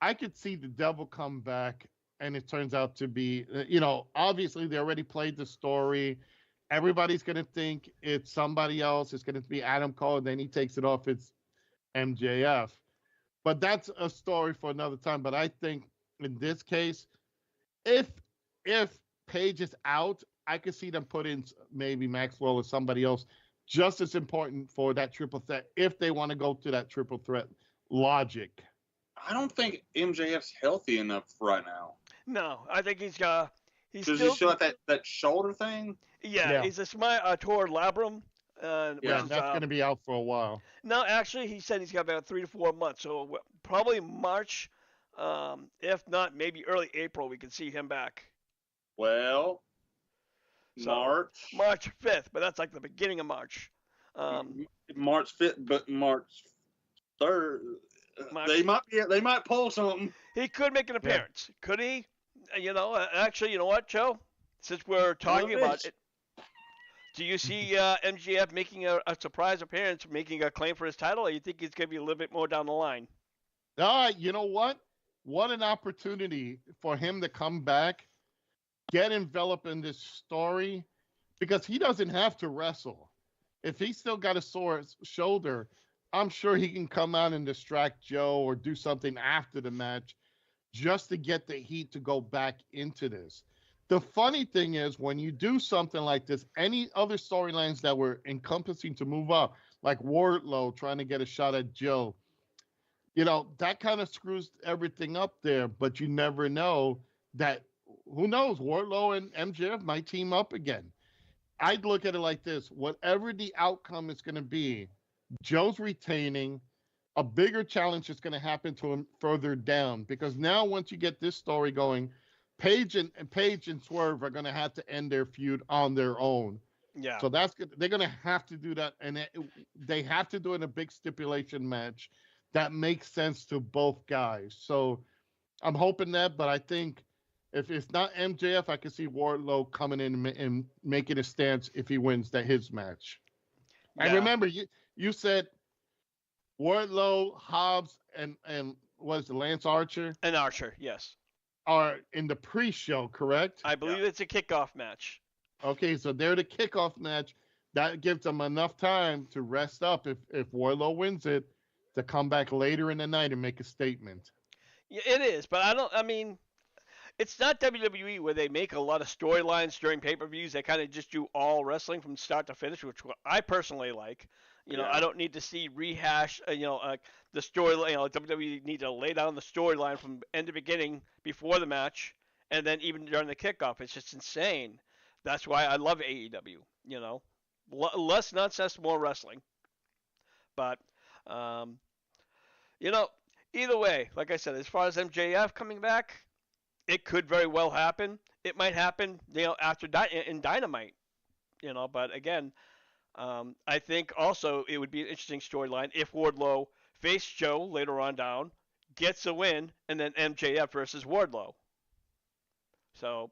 I could see the devil come back, and it turns out to be, obviously they already played the story. Everybody's going to think it's somebody else. It's going to be Adam Cole, and then he takes it off. It's MJF. But that's a story for another time. But I think in this case, if Paige is out, I could see them put in maybe Maxwell or somebody else just as important for that triple threat if they want to go to that triple threat logic. I don't think MJF's healthy enough right now. No, I think he's Does he still have that shoulder thing? Yeah, he's a torn labrum. That's going to be out for a while. No, actually, he said he's got about 3 to 4 months. So probably March, if not maybe early April, we can see him back. Well, March 5th, but that's like the beginning of March. March 5th, but March 3rd. They might pull something. He could make an appearance. Yeah. Could he? Actually, you know what, Joe? Since we're talking about it, do you see MJF making a surprise appearance, making a claim for his title, or you think it's going to be a little bit more down the line? You know what? What an opportunity for him to come back, get enveloped in this story, because he doesn't have to wrestle. If he's still got a sore shoulder, I'm sure he can come out and distract Joe or do something after the match just to get the heat to go back into this. The funny thing is, when you do something like this, any other storylines that were encompassing to move up, like Wardlow trying to get a shot at Joe, that kind of screws everything up there, but you never know that, who knows, Wardlow and MJF might team up again. I'd look at it like this. Whatever the outcome is going to be, Joe's retaining. A bigger challenge is going to happen to him further down, because now once you get this story going, Paige and Swerve are going to have to end their feud on their own. Yeah. So they're going to have to do that, and they have to do it in a big stipulation match that makes sense to both guys. So I'm hoping that, but I think if it's not MJF, I can see Wardlow coming in and making a stance if he wins his match. Yeah. And remember, you said Wardlow, Hobbs, and was it Lance Archer? And Archer, yes. Are in the pre-show, correct? I believe it's a kickoff match. Okay, so they're the kickoff match. That gives them enough time to rest up if Wardlow wins it, to come back later in the night and make a statement. Yeah, it is, but it's not WWE where they make a lot of storylines during pay-per-views. They kind of just do all wrestling from start to finish, which I personally like. I don't need to see rehash, the storyline. WWE need to lay down the storyline from end to beginning before the match, and then even during the kickoff. It's just insane. That's why I love AEW. Less nonsense, more wrestling. But, either way, like I said, as far as MJF coming back, it could very well happen. It might happen, after in Dynamite. But again, I think also it would be an interesting storyline if Wardlow faced Joe later on down, gets a win, and then MJF versus Wardlow. So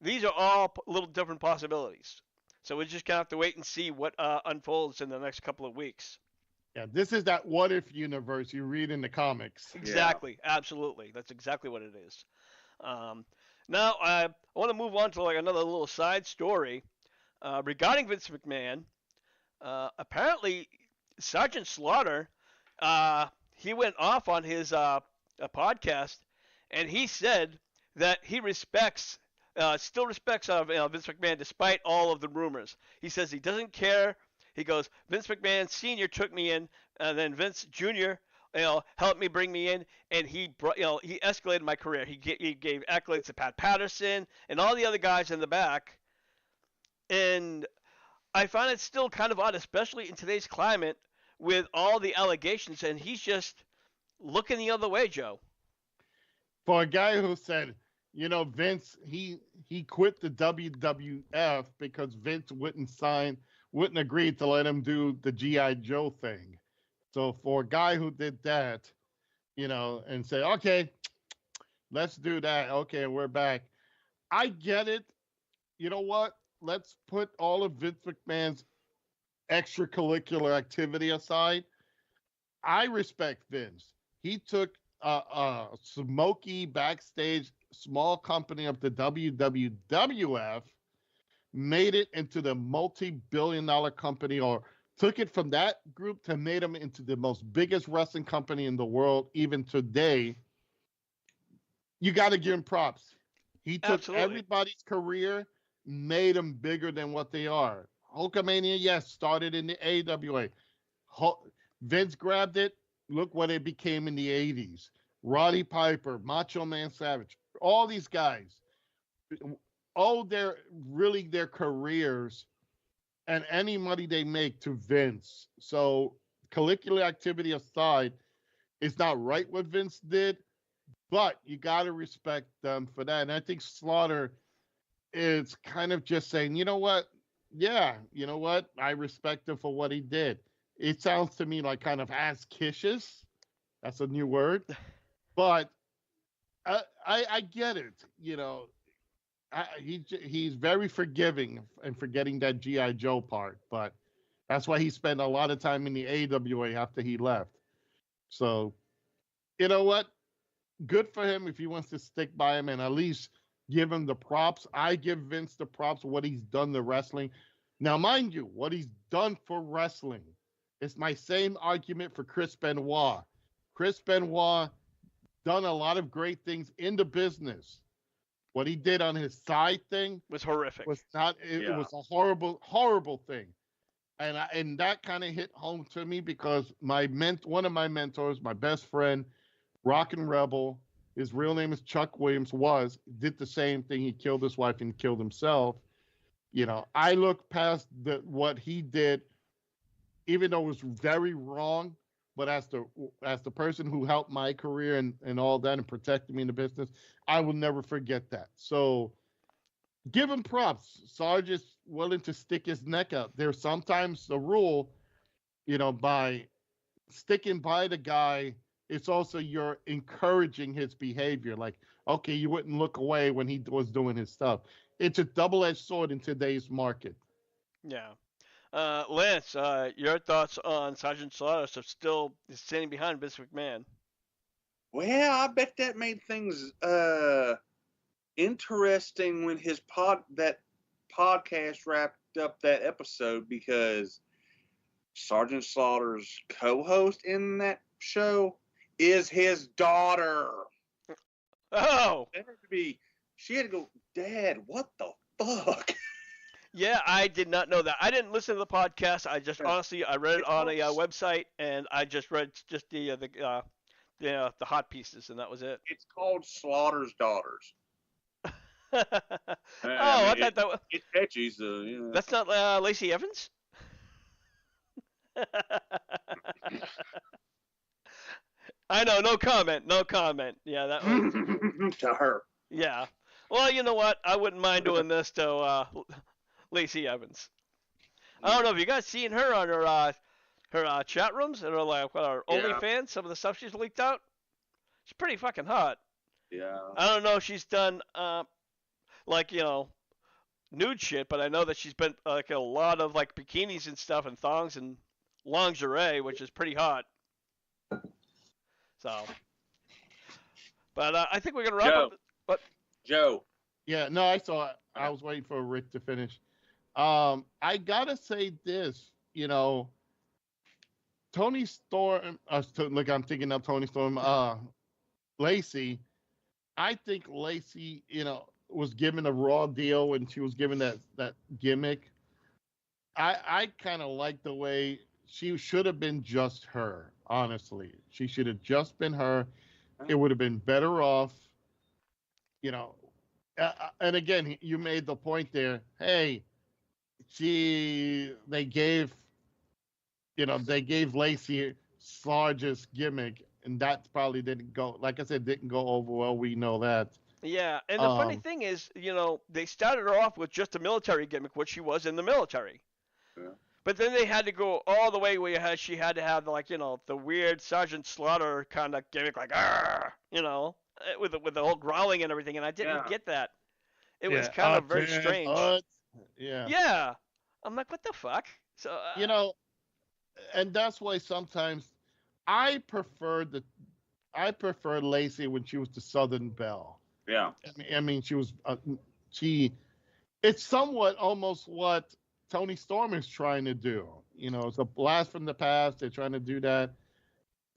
these are all little different possibilities. So we just have to wait and see what unfolds in the next couple of weeks. Yeah, this is that what if universe you read in the comics. Exactly, absolutely. That's exactly what it is. Now I want to move on to another little side story regarding Vince McMahon. Apparently, Sergeant Slaughter, he went off on his podcast, and he said that he still respects Vince McMahon despite all of the rumors. He says he doesn't care. He goes, Vince McMahon Sr. took me in, and then Vince Jr. Helped me bring me in, and he escalated my career. He gave accolades to Pat Patterson and all the other guys in the back, and I find it still kind of odd, especially in today's climate with all the allegations, and he's just looking the other way, Joe. For a guy who said, Vince, he quit the WWF because Vince wouldn't agree to let him do the G.I. Joe thing. So for a guy who did that, and say, okay, let's do that. Okay, we're back. I get it. You know what? Let's put all of Vince McMahon's extracurricular activity aside. I respect Vince. He took a smoky backstage small company of the WWF, made it into the multi-billion-dollar company, or took it from that group to made them into the most biggest wrestling company in the world, even today. You got to give him props. He took everybody's career, made them bigger than what they are. Hulkamania, yes, started in the AWA. Vince grabbed it. Look what it became in the 80s. Roddy Piper, Macho Man Savage, all these guys owe their careers and any money they make to Vince. So curricular activity aside, it's not right what Vince did, but you got to respect them for that. And I think Slaughter is kind of just saying, you know what? Yeah, you know what? I respect him for what he did. It sounds to me like kind of ass-kicious. That's a new word. But I get it. He's very forgiving and forgetting that G.I. Joe part. But that's why he spent a lot of time in the AWA after he left. So, you know what? Good for him if he wants to stick by him and at least give him the props. I give Vince the props for what he's done to wrestling. Now, mind you, what he's done for wrestling. It's my same argument for Chris Benoit. Chris Benoit done a lot of great things in the business. What he did on his side thing was horrific. It was a horrible, horrible thing. And that kind of hit home to me because one of my mentors, my best friend, Rock and Rebel, his real name is Chuck Williams, did the same thing. He killed his wife and killed himself. I look past what he did, even though it was very wrong, but as the person who helped my career and all that and protected me in the business, I will never forget that. So give him props. Sarge is willing to stick his neck out. There's sometimes the rule, by sticking by the guy, it's also you're encouraging his behavior. Like, okay, you wouldn't look away when he was doing his stuff. It's a double-edged sword in today's market. Yeah. Lance, your thoughts on Sergeant Slaughter still standing behind Vince McMahon? Well, I bet that made things interesting when that podcast wrapped up that episode, because Sergeant Slaughter's co-host in that show is his daughter. Oh. She had to go, Dad, what the fuck? Yeah, I did not know that. I didn't listen to the podcast. I just honestly I read it on a website, and I just read just the hot pieces, and that was it. It's called Slaughter's Daughters. I thought that was. It's catchy, so yeah. That's not Lacey Evans. I know, no comment. Yeah, that was to her. Yeah. Well, you know what? I wouldn't mind doing this to Lacey Evans. I don't know if you guys seen her on her chat rooms and her OnlyFans. Some of the stuff she's leaked out. She's pretty fucking hot. Yeah. I don't know if she's done nude shit, but I know that she's been a lot of bikinis and stuff and thongs and lingerie, which is pretty hot. So, but I think we're gonna wrap up. But Joe. Yeah, no, I saw it. I was waiting for Rick to finish. I gotta say this. you know, Tony Storm. Look, I'm thinking of Tony Storm. Lacey. I think Lacey, was given a raw deal when she was given that gimmick. I kind of like the way she should have been just her. Honestly, she should have just been her. It would have been better off, you know. And again, you made the point there. Hey, they gave Lacey Sarge's gimmick, and that probably didn't go. Like I said, didn't go over well. We know that. Yeah, and the funny thing is, they started her off with just a military gimmick, which she was in the military. Yeah. But then they had to go all the way where she had to have the weird Sergeant Slaughter kind of gimmick, like with the whole growling and everything, and I didn't get that. It was kind of very strange. Yeah. Yeah. I'm like, what the fuck? So and that's why sometimes I prefer Lacey when she was the Southern Belle. Yeah. I mean, she was it's somewhat almost what Tony Storm is trying to do. It's a blast from the past. They're trying to do that.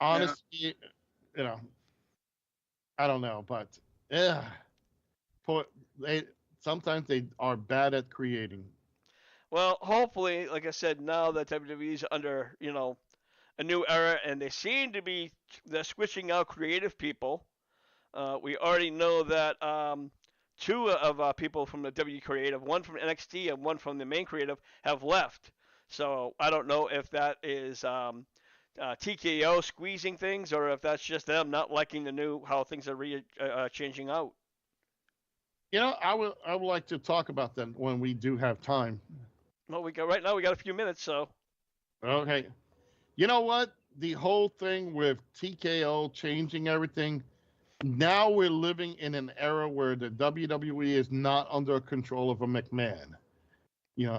Honestly, I don't know, but sometimes they are bad at creating. Well, hopefully, like I said, now that WWE's under, a new era, and they seem to be they're switching out creative people. We already know that two of people from the W creative, one from NXT and one from the main creative, have left. So I don't know if that is TKO squeezing things, or if that's just them not liking how things are changing out. I would like to talk about that when we do have time. Well, right now we got a few minutes, so. Okay. You know what? The whole thing with TKO changing everything. Now we're living in an era where the WWE is not under control of a McMahon.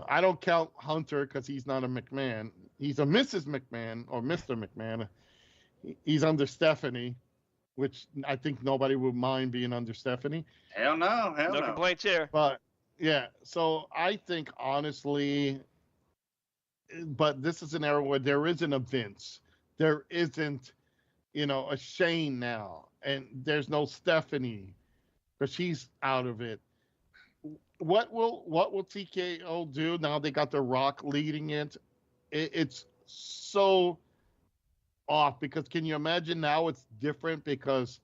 I don't count Hunter because he's not a McMahon. He's a Mrs. McMahon or Mr. McMahon. He's under Stephanie, which I think nobody would mind being under Stephanie. Hell no. No complaints here. But yeah, so I think honestly, but this is an era where there isn't a Vince. There isn't, a Shane now. And there's no Stephanie, because she's out of it. What will TKO do now? They got The Rock leading it. It's so off, because can you imagine now it's different, because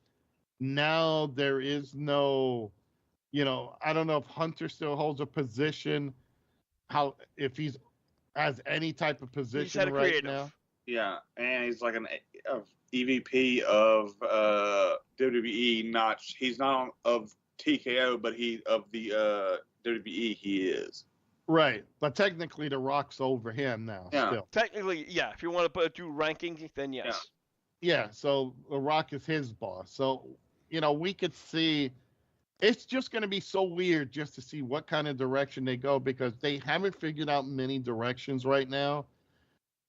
now there is no, I don't know if Hunter still holds a position, if he's has any type of position right creative. Now. Yeah, and he's like an EVP of WWE. He's not of TKO, but he of the WWE. He is right, but technically The Rock's over him now. Yeah, still. Technically, yeah. If you want to do ranking, then yes. Yeah. So The Rock is his boss. So we could see. It's just going to be so weird just to see what kind of direction they go, because they haven't figured out many directions right now.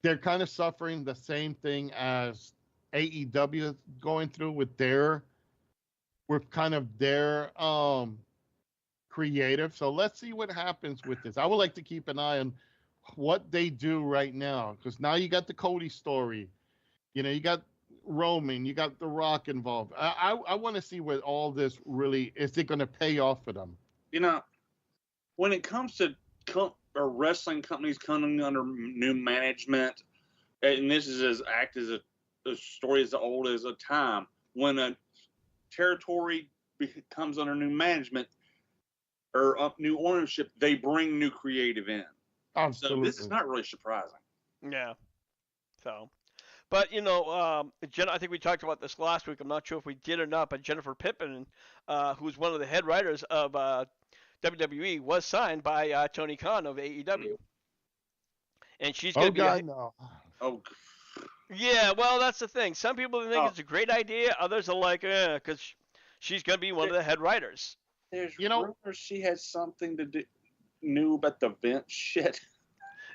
They're kind of suffering the same thing as AEW is going through with their creative. So let's see what happens with this. I would like to keep an eye on what they do right now, because now you got the Cody story. You got Roman, you got The Rock involved. I want to see what all this really is. It going to pay off for them? When it comes to wrestling companies coming under new management, and this is a story as old as a time. When a territory comes under new management or new ownership, they bring new creative in. Absolutely. So this is not really surprising. Yeah. So. But, I think we talked about this last week. I'm not sure if we did or not, but Jennifer Pippin, who's one of the head writers of WWE, was signed by Tony Khan of AEW. And she's going to be... no. Oh, yeah, well, that's the thing. Some people think it's a great idea. Others are like, because she's going to be one of the head writers. There's rumors she had something to do new about the Vince shit.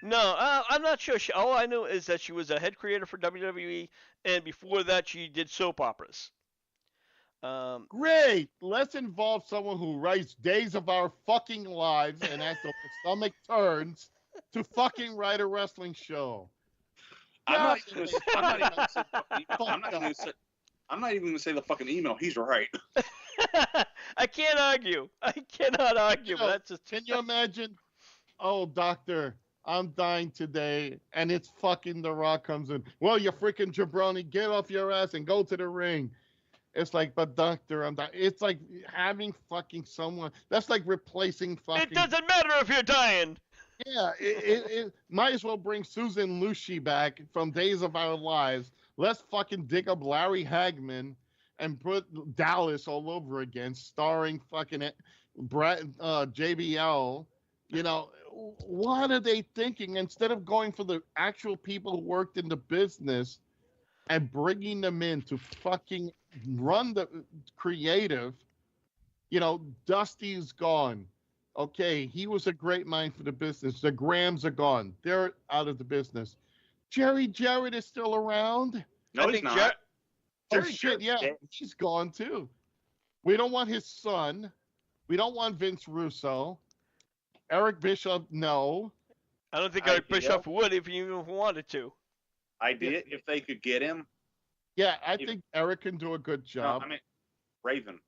No, I'm not sure. All I know is that she was a head creator for WWE, and before that, she did soap operas. Great. Let's involve someone who writes Days of Our Fucking Lives and as the stomach turns to fucking write a wrestling show. I'm not even going to say the fucking email. He's right. I can't argue. I cannot argue. But that's just. Can you imagine? Oh, doctor, I'm dying today, and it's fucking The Rock comes in. Well, you freaking jabroni, get off your ass and go to the ring. It's like, but doctor, I'm dying. It's like having fucking someone. That's like replacing fucking. It doesn't matter if you're dying. Yeah, it might as well bring Susan Lucci back from Days of Our Lives. Let's fucking dig up Larry Hagman and put Dallas all over again, starring fucking JBL. You know, what are they thinking? Instead of going for the actual people who worked in the business and bringing them in to fucking run the creative, you know, Dusty's gone. Okay, he was a great mind for the business. The Grahams are gone. They're out of the business. Jerry Jarrett is still around. No, he's not. Oh, shit, yeah. He's gone, too. We don't want his son. We don't want Vince Russo. Eric Bischoff, no. I don't think Eric Bischoff would if he even wanted to. Idea, if they could get him. Yeah, I think Eric can do a good job. No, I mean, Raven.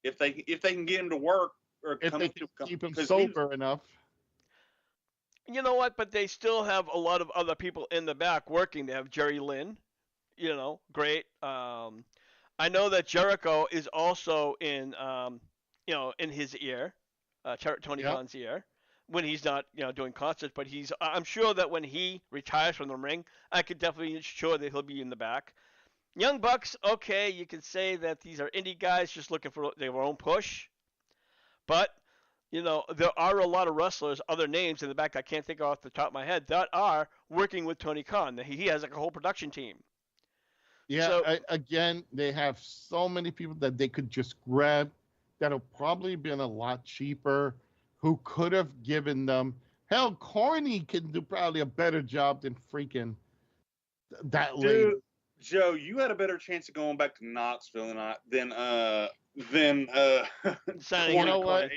If they can get him to work, or if they can keep him sober enough. You know what? But they still have a lot of other people in the back working. They have Jerry Lynn, you know, great. I know that Jericho is also in, you know, in his ear, Tony Khan's ear, when he's not, you know, doing concerts. But I'm sure that when he retires from the ring, I could definitely ensure that he'll be in the back. Young Bucks, okay, you can say that these are indie guys just looking for their own push. But, you know, there are a lot of wrestlers, other names in the back I can't think of off the top of my head, that are working with Tony Khan. He has like a whole production team. Yeah, so, again, they have so many people that they could just grab that have probably been a lot cheaper, who could have given them. Hell, Corny can do probably a better job than freaking that lady. Joe, you had a better chance of going back to Knoxville than you know what?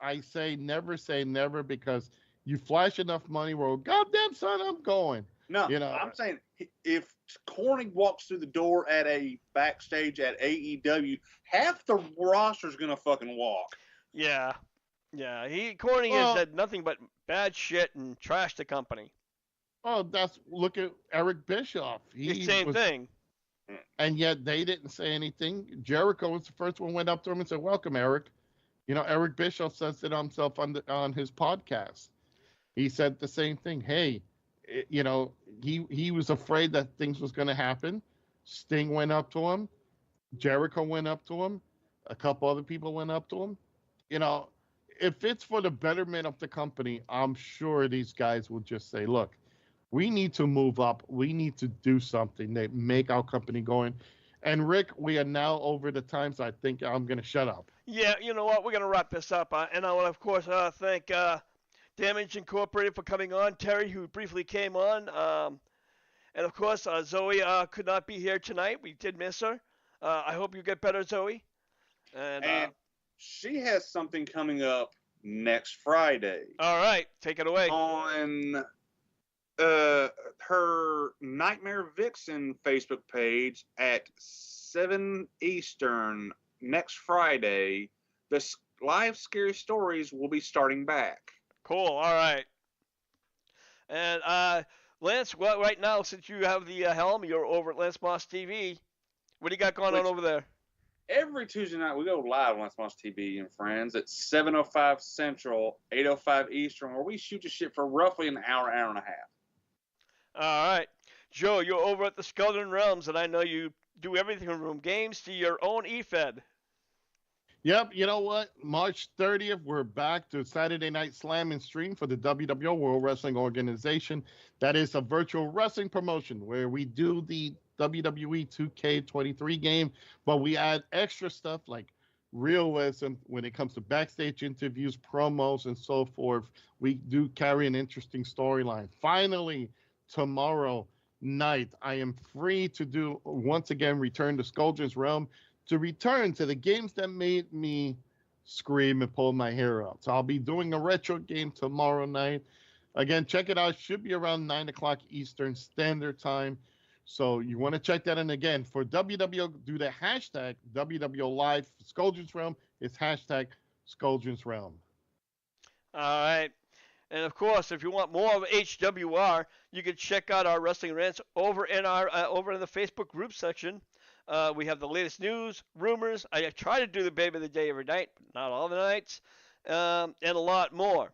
I say never because you flash enough money where, goddamn son, I'm going. No, you know, I'm saying if Corny walks through the door at a backstage at AEW, half the roster's gonna fucking walk. Yeah. Corny has said nothing but bad shit and trashed the company. Oh, look at Eric Bischoff. Same thing. And yet they didn't say anything. Jericho was the first one, went up to him and said, "Welcome, Eric." You know, Eric Bischoff says it himself on his podcast. He said the same thing. Hey, you know, he was afraid that things was going to happen. Sting went up to him. Jericho went up to him. A couple other people went up to him. You know, if it's for the betterment of the company, I'm sure these guys will just say, look, we need to move up. We need to do something that make our company going. And Rick, we are now over the time, so I think I'm going to shut up. Yeah, you know what? We're going to wrap this up. And I want to, of course, thank Damage Incorporated for coming on. Terry, who briefly came on. And, of course, Zoe could not be here tonight. We did miss her. I hope you get better, Zoe. And she has something coming up next Friday. All right. Take it away. On her Nightmare Vixen Facebook page at 7 Eastern next Friday, the live scary stories will be starting back. Cool. All right. And Lance, well, right now, since you have the helm, you're over at Lance Moss TV. What do you got going on over there? Every Tuesday night, we go live on Lance Moss TV and Friends at 7:05 Central, 8:05 Eastern, where we shoot the shit for roughly an hour and a half. All right. Joe, you're over at the Skeleton Realms, and I know you do everything from games to your own eFed. Yep. You know what? March 30th, we're back to Saturday Night Slam and Stream for the WWO World Wrestling Organization. That is a virtual wrestling promotion where we do the WWE 2K23 game, but we add extra stuff like realism when it comes to backstage interviews, promos, and so forth. We do carry an interesting storyline. Finally, tomorrow night, I am free to do, once again, return to Scoldren's Realm, to return to the games that made me scream and pull my hair out. So I'll be doing a retro game tomorrow night. Again, check it out. Should be around 9 o'clock Eastern Standard Time. So you want to check that in. Again, for WWO, do the hashtag WWO Live. Scoldrens Realm is hashtag Scoldrens Realm. All right. And of course, if you want more of HWR, you can check out our Wrestling Rants over in the Facebook group section. We have the latest news, rumors. I try to do the Babe of the Day every night, but not all the nights, and a lot more.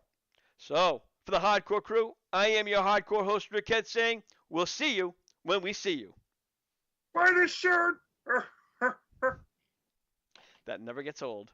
So, for the Hardcore Crew, I am your Hardcore host, Rick Head, saying we'll see you when we see you. Buy this shirt. That never gets old.